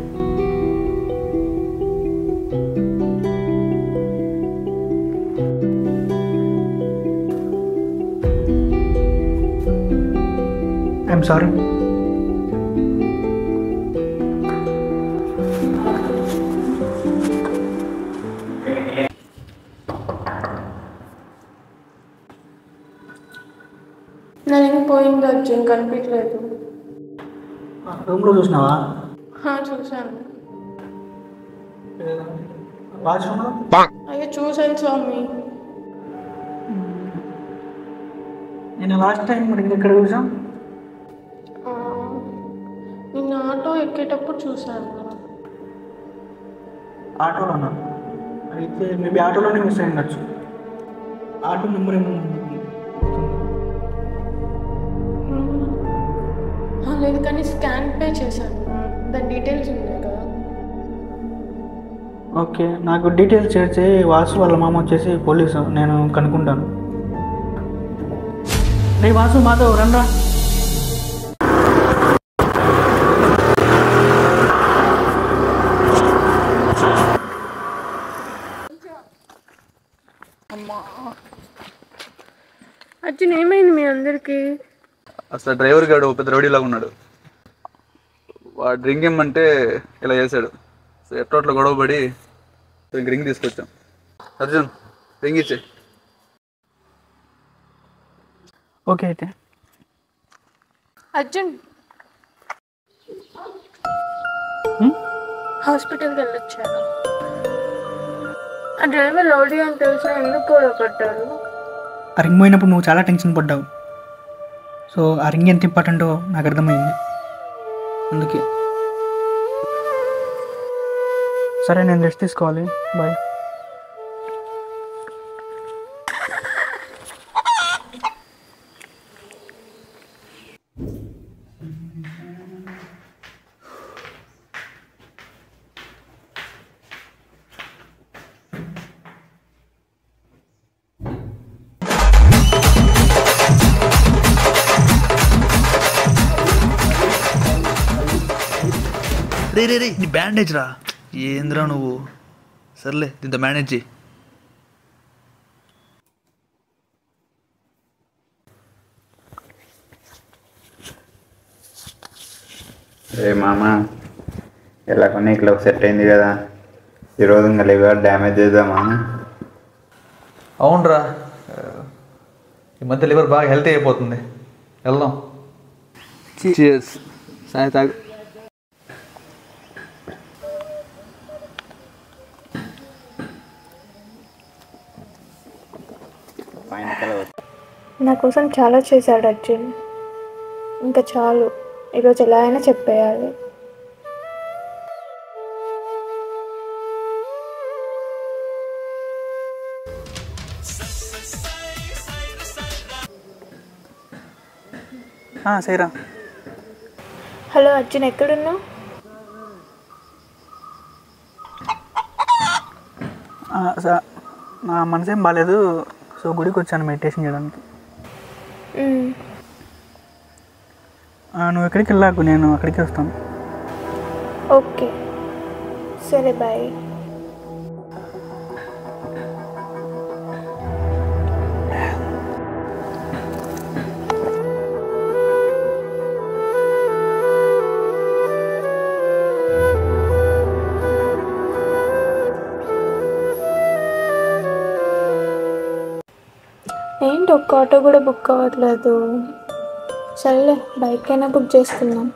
I'm sorry. నేను పోయింది అర్జున్, కనిపించలేదు. రూమ్లో చూసినావా? చూశాను. వాష్రూమ్లో? అయ్యో చూశాను స్వామి. నేను లాస్ట్ టైం మరి ఎక్కడ చూసాం? నిన్న ఆటో ఎక్కేటప్పుడు చూశాను. ఆటోలోనా? అయితే మేబీ ఆటోలోనే మిస్ అయ్యిండొచ్చు. ఆటో నెంబర్ ఏమో లేదు, కానీ స్కాన్ పే చేశాను. దాని డీటెయిల్స్ ఉన్నాయి కదా. ఓకే, నాకు డీటెయిల్స్ షేర్ చేయి. వాసు వాళ్ళ మామ వచ్చేసి పోలీసు, నేను కనుక్కుంటాను. రే వాసు, మాతో రండ్రా. అర్జున్, ఏమైంది మీ అందరికీ? అసలు డ్రైవర్ గాడు పెద్ద రౌడీలాగా ఉన్నాడు. వాడు రింగ్ ఇమ్మంటే ఇలా చేశాడు. సో ఎట్లా గొడవ పడి ఇంక రింగ్ తీసుకొచ్చాం. అర్జున్, రింగ్ ఇచ్చే. ఓకే అయితే. అర్జున్, హాస్పిటల్కి వెళ్ళొచ్చాను. ఆ డ్రైవర్ రౌడీ అని తెలిసిన ఎందుకు గొడవ పడ్డారు? ఆ రింగ్ పోయినప్పుడు నువ్వు చాలా టెన్షన్ పడ్డావు. సో ఆ రింగ్ ఎంత ఇంపార్టెంటో నాకు అర్థమైంది. అందుకే సరే, నేను రెస్ట్ తీసుకోవాలి. బాయ్. రే నీ బ్యాండేజ్ రా. ఏంద్రా నువ్వు? సర్లే, దీంతో మేనేజ్ చేయి. రే మామ, ఎలాగో నీకు లవ్ సెట్ అయింది కదా, ఈరోజు ఇంకా లివర్ డ్యామేజ్ చేద్దామా? అవునరా, ఈ మధ్య లివర్ బాగా హెల్తీ అయిపోతుంది. వెళ్దాం. చీర్స్. సాయి తాగు. నా కోసం చాలా చేశాడు అర్జున్. ఇంకా చాలు, ఈరోజు ఎలా అయినా చెప్పేయాలి. సరేరా. హలో అర్జున్, ఎక్కడున్నావు? నా మనసేం బాగాలేదు, సో గుడికి వచ్చాను మెడిటేషన్ చేయడానికి. నువ్వు ఎక్కడికి వెళ్ళాకు, నేను అక్కడికి వస్తాను. ఓకే సరే, బాయ్. ఏంటి ఒక్క ఆటో కూడా బుక్ అవ్వట్లేదు? సరేలే, బైక్ అయినా బుక్ చేసుకుందాం.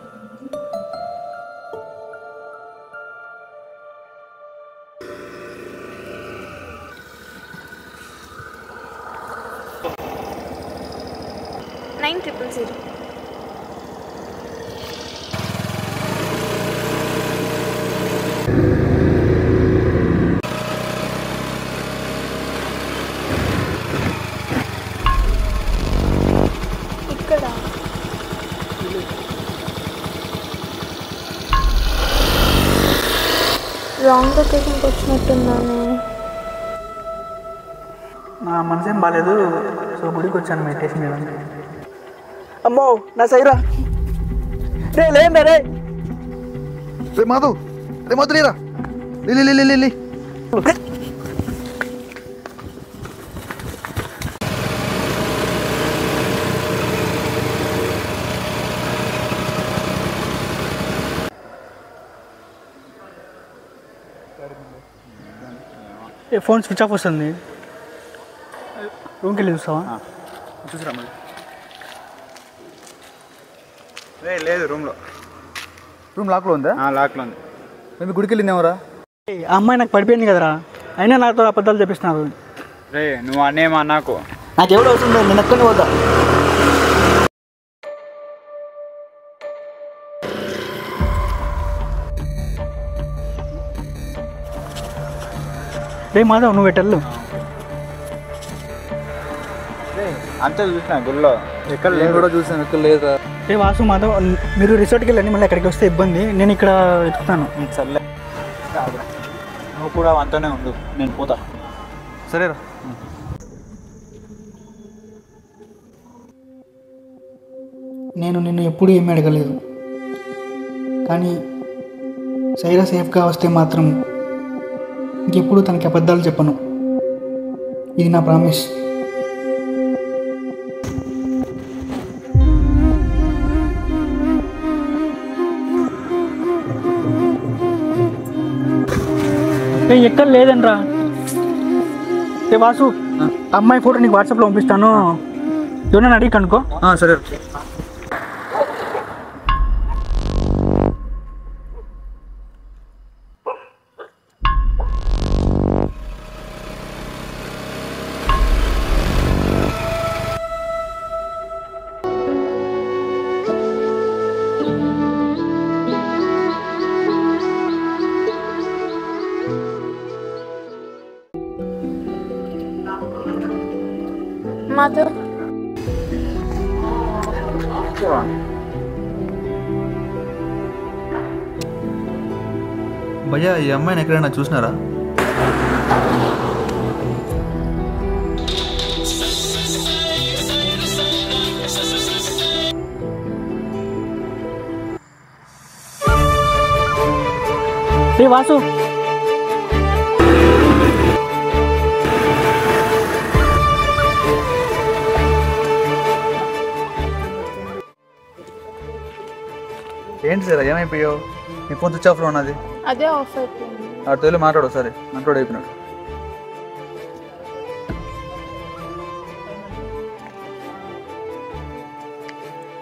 రాంగ్ లొకేషన్కి వచ్చినట్టున్నాను. నా మనసేం బాగాలేదు, సో గుడికి వచ్చాను మెడిటేషన్ చేయడానికి. అమ్మో నా సైరా రే లేండి రే రే మాధవ్ లేరా లే ఫోన్ స్విచ్ ఆఫ్ వస్తుంది. రూమ్కి వెళ్ళి చూస్తావా? చూసిరా మళ్ళీ. లేదు రూమ్ లాక్లో ఉందా? లాక్లో ఉంది. మేము గుడికి వెళ్ళిందేమరా? ఆ అమ్మాయి నాకు పడిపోయింది కదరా, అయినా నాతో అబద్ధాలు చెప్పిస్తున్నారు. రే నువ్వు అన్నేమా నాకు ఎవడు అవసరం లేదు, నేను ఎక్కడిని పోతా. రే మాధవ్ నువ్వు ఎట్టెళ్ళు. అంతే చూసిన గుళ్ళో ఎక్కడ నేను కూడా చూసాను, ఎక్కడ లేదా. రే వాసు మాధవ్ మీరు రిసార్ట్కి వెళ్ళండి, మళ్ళీ ఎక్కడికి వస్తే ఇబ్బంది, నేను ఇక్కడ వెతుకుతాను. సర్లే నువ్వు కూడా అంతనే ఉండు, నేను పోతా. సరేరా. నేను నిన్ను ఎప్పుడూ ఏమీ అడగలేదు, కానీ సైరా సేఫ్గా వస్తే మాత్రం ఇంకెప్పుడు తనకి అబద్ధాలు చెప్పను. ఇది నా ప్రామిస్. ఎక్కడ లేదనరా. ఏ వాసు అమ్మాయి ఫోటో నీకు వాట్సాప్లో పంపిస్తాను, ఎవరైనా అడిగి కనుకో. సరే. మాధవ్ భయ్యా ఈ అమ్మాయిని ఎక్కడైనా చూసినారా? ఏ వాసు ఏంటి సార్ ఏమైపోయావు? నీ ఫోన్ స్విచ్ ఆఫ్లో ఉన్నది. అదే ఆఫ్ అయిపోయింది. ఆడు తొలి మాట్లాడు సరే, అంటాడు అయిపోయినాడు.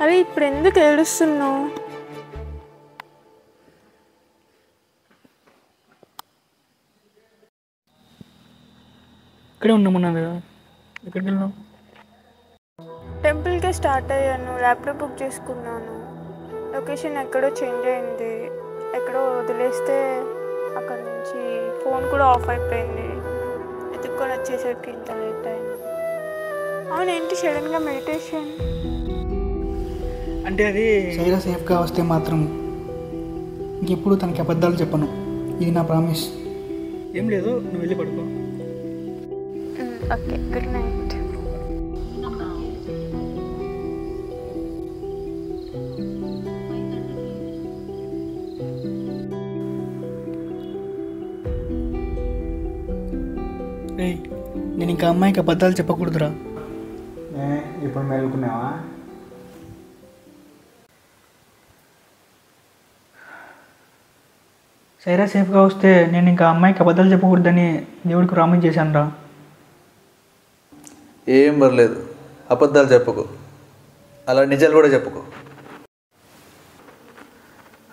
అరే ఇప్పుడు ఎందుకు ఏడుస్తున్నావు? ఇక్కడే ఉన్నామన్నాను కదా, ఎక్కడికి వెళ్ళావు? టెంపుల్కే స్టార్ట్ అయ్యాను, ల్యాప్టాప్ బుక్ చేసుకున్నాను. లొకేషన్ ఎక్కడో చేంజ్ అయింది, ఎక్కడో వదిలేస్తే అక్కడ నుంచి ఫోన్ కూడా ఆఫ్ అయిపోయింది. ఎత్తుక్కొని వచ్చేసరికి ఇంత లేట్ అయింది. అవును ఏంటి సడన్గా మెడిటేషన్? అంటే అది సైరా సేఫ్గా వస్తే మాత్రం ఇంకెప్పుడు తనకి అబద్ధాలు చెప్పను. ఇది నా ప్రామిస్. ఏం లేదు, నువ్వు వెళ్ళి పడుకో. Okay good night. నేను ఇంకా అమ్మాయికి అబద్ధాలు చెప్పకూడదురా. ఇప్పుడు మేలుకున్నావా? సైరా సేఫ్గా వస్తే నేను ఇంకా అమ్మాయికి అబద్ధాలు చెప్పకూడదని దేవుడికి ప్రామిస్ చేశాను రా. ఏం పర్లేదు, అబద్ధాలు చెప్పకు, అలా నిజాలు కూడా చెప్పుకో.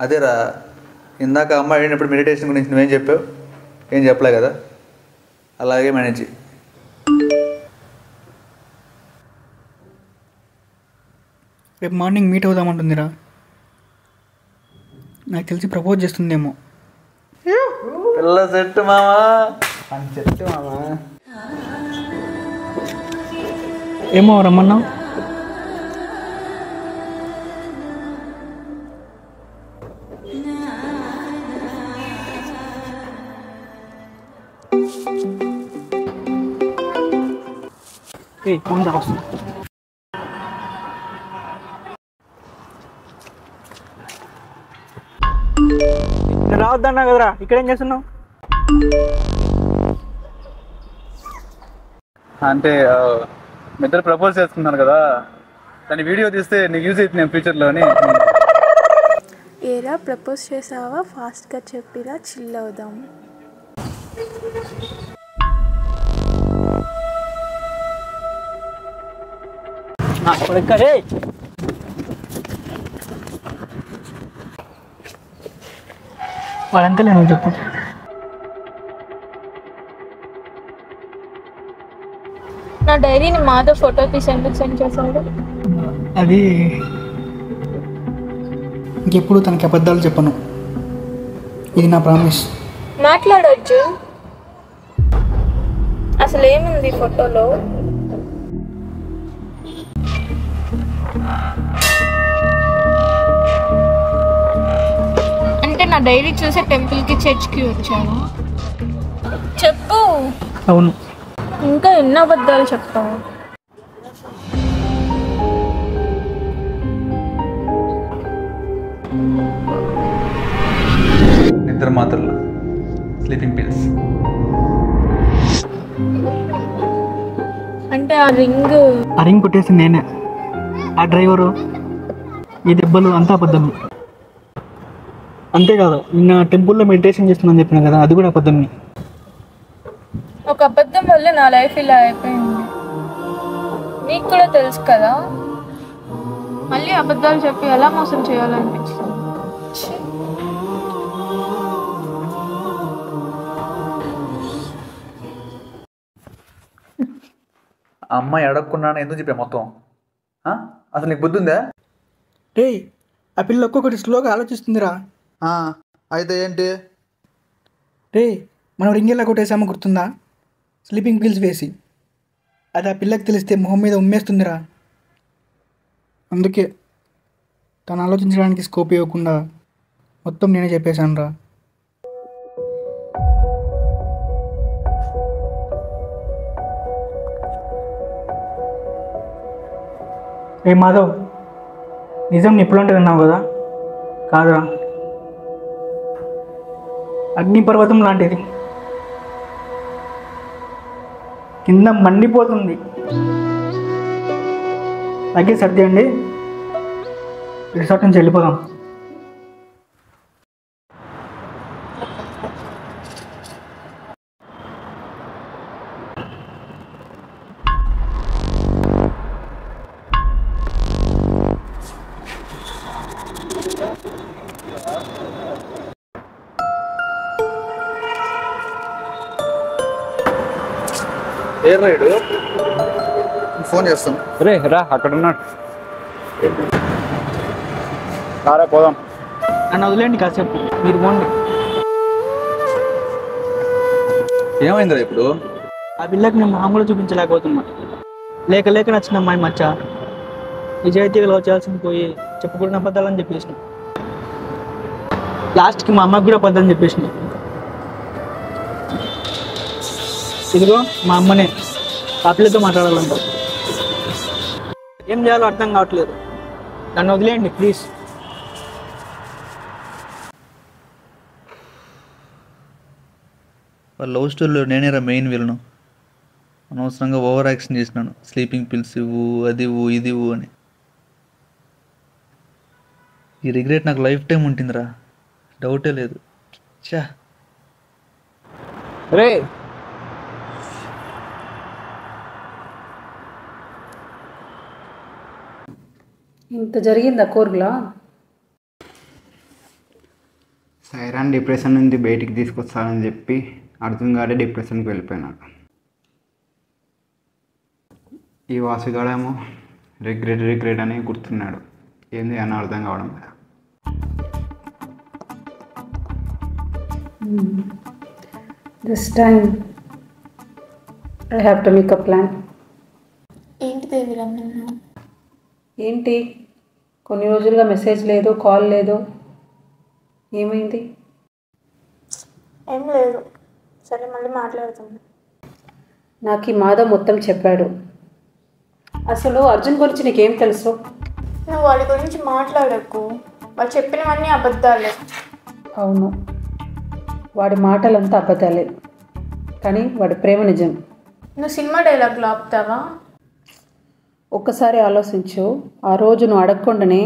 అదేరా ఇందాక అమ్మాయి అడిగినప్పుడు మెడిటేషన్ గురించి నువ్వేం చెప్పావు? ఏం చెప్పలే కదా, అలాగే మేనేజ్. రేపు మార్నింగ్ మీట్ అవుదామంటుందిరా. నాకు తెలిసి ప్రపోజ్ చేస్తుందేమో. పిల్ల సెట్ మామా. చెట్టు మామా. ఏమో రమ్మన్నావు. ఫోన్ రావచ్చు. నేను రావద్దన్నా కదరా, ఇక్కడేం చేస్తున్నావు? అంటే మీ ఇద్దరు ప్రపోజ్ చేస్తున్నారు కదా, దాని వీడియో తీస్తే నీకు యూజ్ అవుతుంది ఫ్యూచర్లో అని. ఏరా ప్రపోజ్ చేసావా? ఫాస్ట్గా చెప్పిరా, చిల్ అవుదాం. వాడంతా నేను చెప్పు. నా డైరీని మాతో ఫోటో తీసి ఎందుకు సెండ్ చేశాడు? అది ఇంకెప్పుడు తనకి అబద్ధాలు చెప్పను, ఇది నా ప్రామిస్. మాట్లాడొచ్చు. అసలు ఏముంది ఫోటోలో? అంటే నా డైరీ చూసే టెంపుల్కి చర్చ్కి వచ్చాను. చెప్పు. అవును. ఇంకా ఎన్ని అబద్ధాలు చెప్తావు? నిద్ర మాత్రలు, స్లీపింగ్ పిల్స్. అంటే ఆ రింగ్ కొట్టేసింది నేనే. ఆ డ్రైవరు, ఈ దెబ్బలు అంతా అబద్ధమే. అంతేకాదు, నిన్న టెంపుల్లో మెడిటేషన్ చేస్తుందని చెప్పిన కదా, అది కూడా అబద్ధమే. ఒక అబద్ధం వల్ల నా లైఫ్ ఇలా అయిపోయింది. నీకు కూడా తెలుసు కదా, మళ్ళీ అబద్ధాలు చెప్పి ఎలా మోసం చేయాలనిపించింది. ఆ అమ్మాయి అడగకుండా ఎందుకు చెప్పా మొత్తం? అసలు నీకు బుద్ధి ఉందా? రే, ఆ పిల్ల ఒక్కొక్కటి స్లోగా ఆలోచిస్తుందిరా. అయితే ఏంటి? రే, మనం రింగ్ ఎలా కొట్టేసామో గుర్తుందా? స్లీపింగ్ పిల్స్ వేసి. అది ఆ పిల్లకి తెలిస్తే మొహం మీద ఉమ్మేస్తుందిరా. అందుకే తను ఆలోచించడానికి స్కోప్ ఇవ్వకుండా మొత్తం నేనే చెప్పేశాను రా. రే మాధవ్, నిజం నిప్పులంటే విన్నావు కదా? కాదురా, అగ్నిపర్వతం లాంటిది. కింద మండిపోతుంది. తగ్గి సర్ది అండి, రిసార్ట్ నుంచి వెళ్ళిపోదాం. ఏ రైడు? ఫోన్ చేస్తాను. రే రా, అక్కడ ఉన్నాడు. రారా పోదాం. నన్ను వదిలేండి కాసేపు, మీరు పోండి. ఏమైందిరా ఇప్పుడు? ఆ పిల్లకి నేను మామూలు చూపించలేకపోతున్నా. లేక లేక నచ్చిన అమ్మాయి మచ్చ. నిజాయితీగా చేయాల్సింది పోయి చెప్పకూడని అబద్ధాలని చెప్పేసిన. లాస్ట్కి మా అమ్మకి కూడా అబద్ధం చెప్పేసిన. ఇదిగో మా అమ్మనే ఆ పిల్లతో మాట్లాడాలంట. ఏం చేయాలో అర్థం కావట్లేదు. నన్ను వదిలేయండి ప్లీజ్. వాళ్ళ లవ్ స్టోరీలో నేనేరా మెయిన్ విలను. అనవసరంగా ఓవర్ యాక్షన్ చేసినాను. స్లీపింగ్ పిల్స్ ఇవ్వు, అది ఇవ్వు, ఇది ఇవ్వు అని. ఈ రిగ్రెట్ నాకు లైఫ్ టైం ఉంటుందిరా, డౌటే లేదు. చా రే, ఇంత జరిగిందా కూరలా? సైరాన్ డిప్రెషన్ నుంచి బయటికి తీసుకొస్తానని చెప్పి అర్జున్ గారే డిప్రెషన్కి వెళ్ళిపోయినాడు. ఈ వాసుగాడేమో రిగ్రెట్ అని గుర్తున్నాడు. ఏంది అని అర్థం కావడం లేదు. This time I have to make a plan. ఏంటి దేవి రమ్మన్నా? ఏంటి, కొన్ని రోజులుగా మెసేజ్ లేదు, కాల్ లేదు, ఏమైంది? ఏం లేదు. సరే మళ్ళీ మాట్లాడుతాం. నాకు ఈ మాధవ్ మొత్తం చెప్పాడు. అసలు అర్జున్ గురించి నీకేం తెలుసు? నువ్వు వాడి గురించి మాట్లాడకు, వాళ్ళు చెప్పినవన్నీ అబద్ధాలే. అవును, వాడి మాటలంతా అబద్ధాలే, కానీ వాడి ప్రేమ నిజం. నువ్వు సినిమా డైలాగ్లో ఆపుతావా? ఒక్కసారి ఆలోచించు. ఆ రోజు నువ్వు అడగకుండానే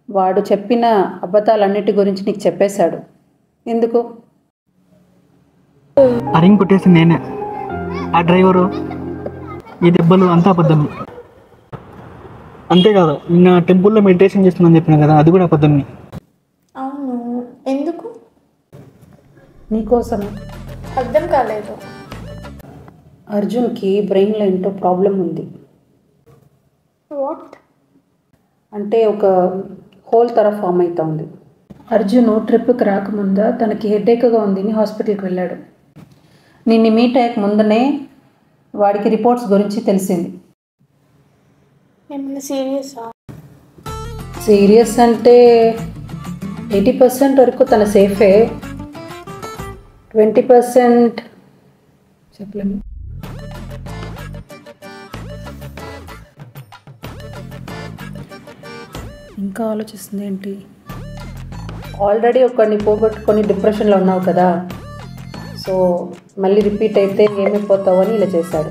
వాడు చెప్పిన అబద్ధాలన్నిటి గురించి నీకు చెప్పేశాడు. ఎందుకు? ఆ రింగ్ కొట్టేసి నేనే, ఆ డ్రైవరు, ఈ దెబ్బలు అంతా అబద్ధమే. అంతేకాదు, నిన్న టెంపుల్లో మెడిటేషన్ చేస్తుందని చెప్పినా కదా, అది కూడా అబద్ధమే. అవును, ఎందుకు? నీకోసమే. అర్థం కాలేదు. అర్జున్కి బ్రెయిన్లో ఏంటో ప్రాబ్లం ఉంది. వాట్? అంటే ఒక హోల్ ఫామ్ అవుతుంది. అర్జున్ ట్రిప్కి రాకముందు తనకి హెడేక్గా ఉందని హాస్పిటల్కి వెళ్ళాడు. నిన్ను మీట్ అయ్యక ముందనే వాడికి రిపోర్ట్స్ గురించి తెలిసింది. ఏమన్నా సీరియసా? సీరియస్ అంటే 80% వరకు తన సేఫే, 20% చెప్పలేము. ఇంకా ఆలోచిస్తుంది ఏంటి? ఆల్రెడీ ఒకరిని పోగొట్టుకొని డిప్రెషన్లో ఉన్నావు కదా, సో మళ్ళీ రిపీట్ అయితే ఏమైపోతావు అని ఇలా చేశాడు.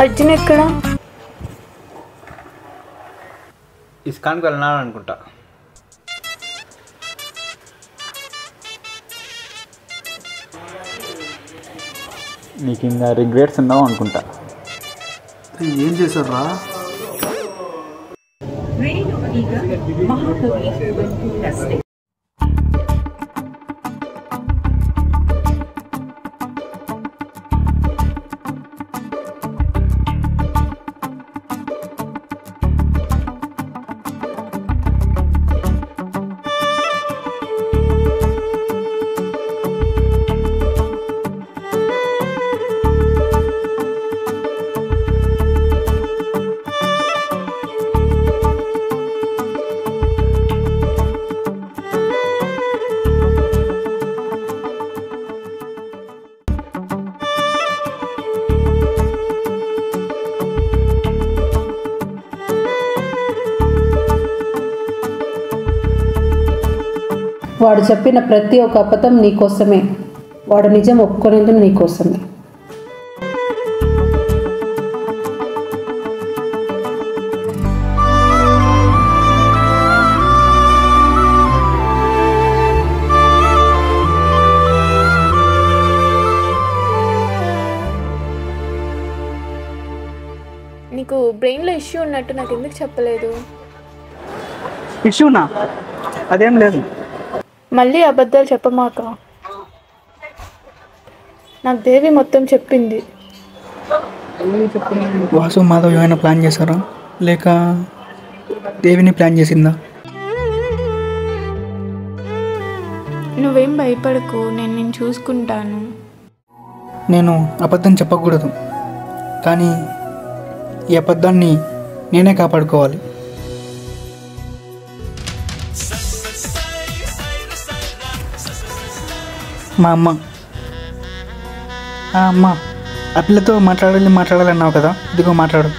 అర్జున్ ఎక్కడ? ఇస్కాన్కి వెళ్ళినాడు అనుకుంటా. నీకు ఇంకా రిగ్రెట్స్ ఉన్నావు అనుకుంటా. ఏం చేశారా? వాడు చెప్పిన ప్రతి ఒక్క అబద్ధం నీకోసమే. వాడు నిజం ఒప్పుకునేది నీకోసమే. నీకు బ్రెయిన్లో ఇష్యూ ఉన్నట్టు నాకు ఎందుకు చెప్పలేదు? ఇష్యూనా? అదేం లేదు. మళ్ళీ అబద్ధాలు చెప్పమాక. నాకు దేవి మొత్తం చెప్పింది. వాసు మాధవ్ ఏమైనా ప్లాన్ చేశారా, లేక దేవిని ప్లాన్ చేసిందా? నువ్వేం భయపడకు, నేను నిన్ను చూసుకుంటాను. నేను అబద్ధం చెప్పకూడదు, కానీ ఈ అబద్ధాన్ని నేనే కాపాడుకోవాలి. మా అమ్మ ఆ పిల్లతో మాట్లాడాలన్నావు కదా, ఇదిగో మాట్లాడు.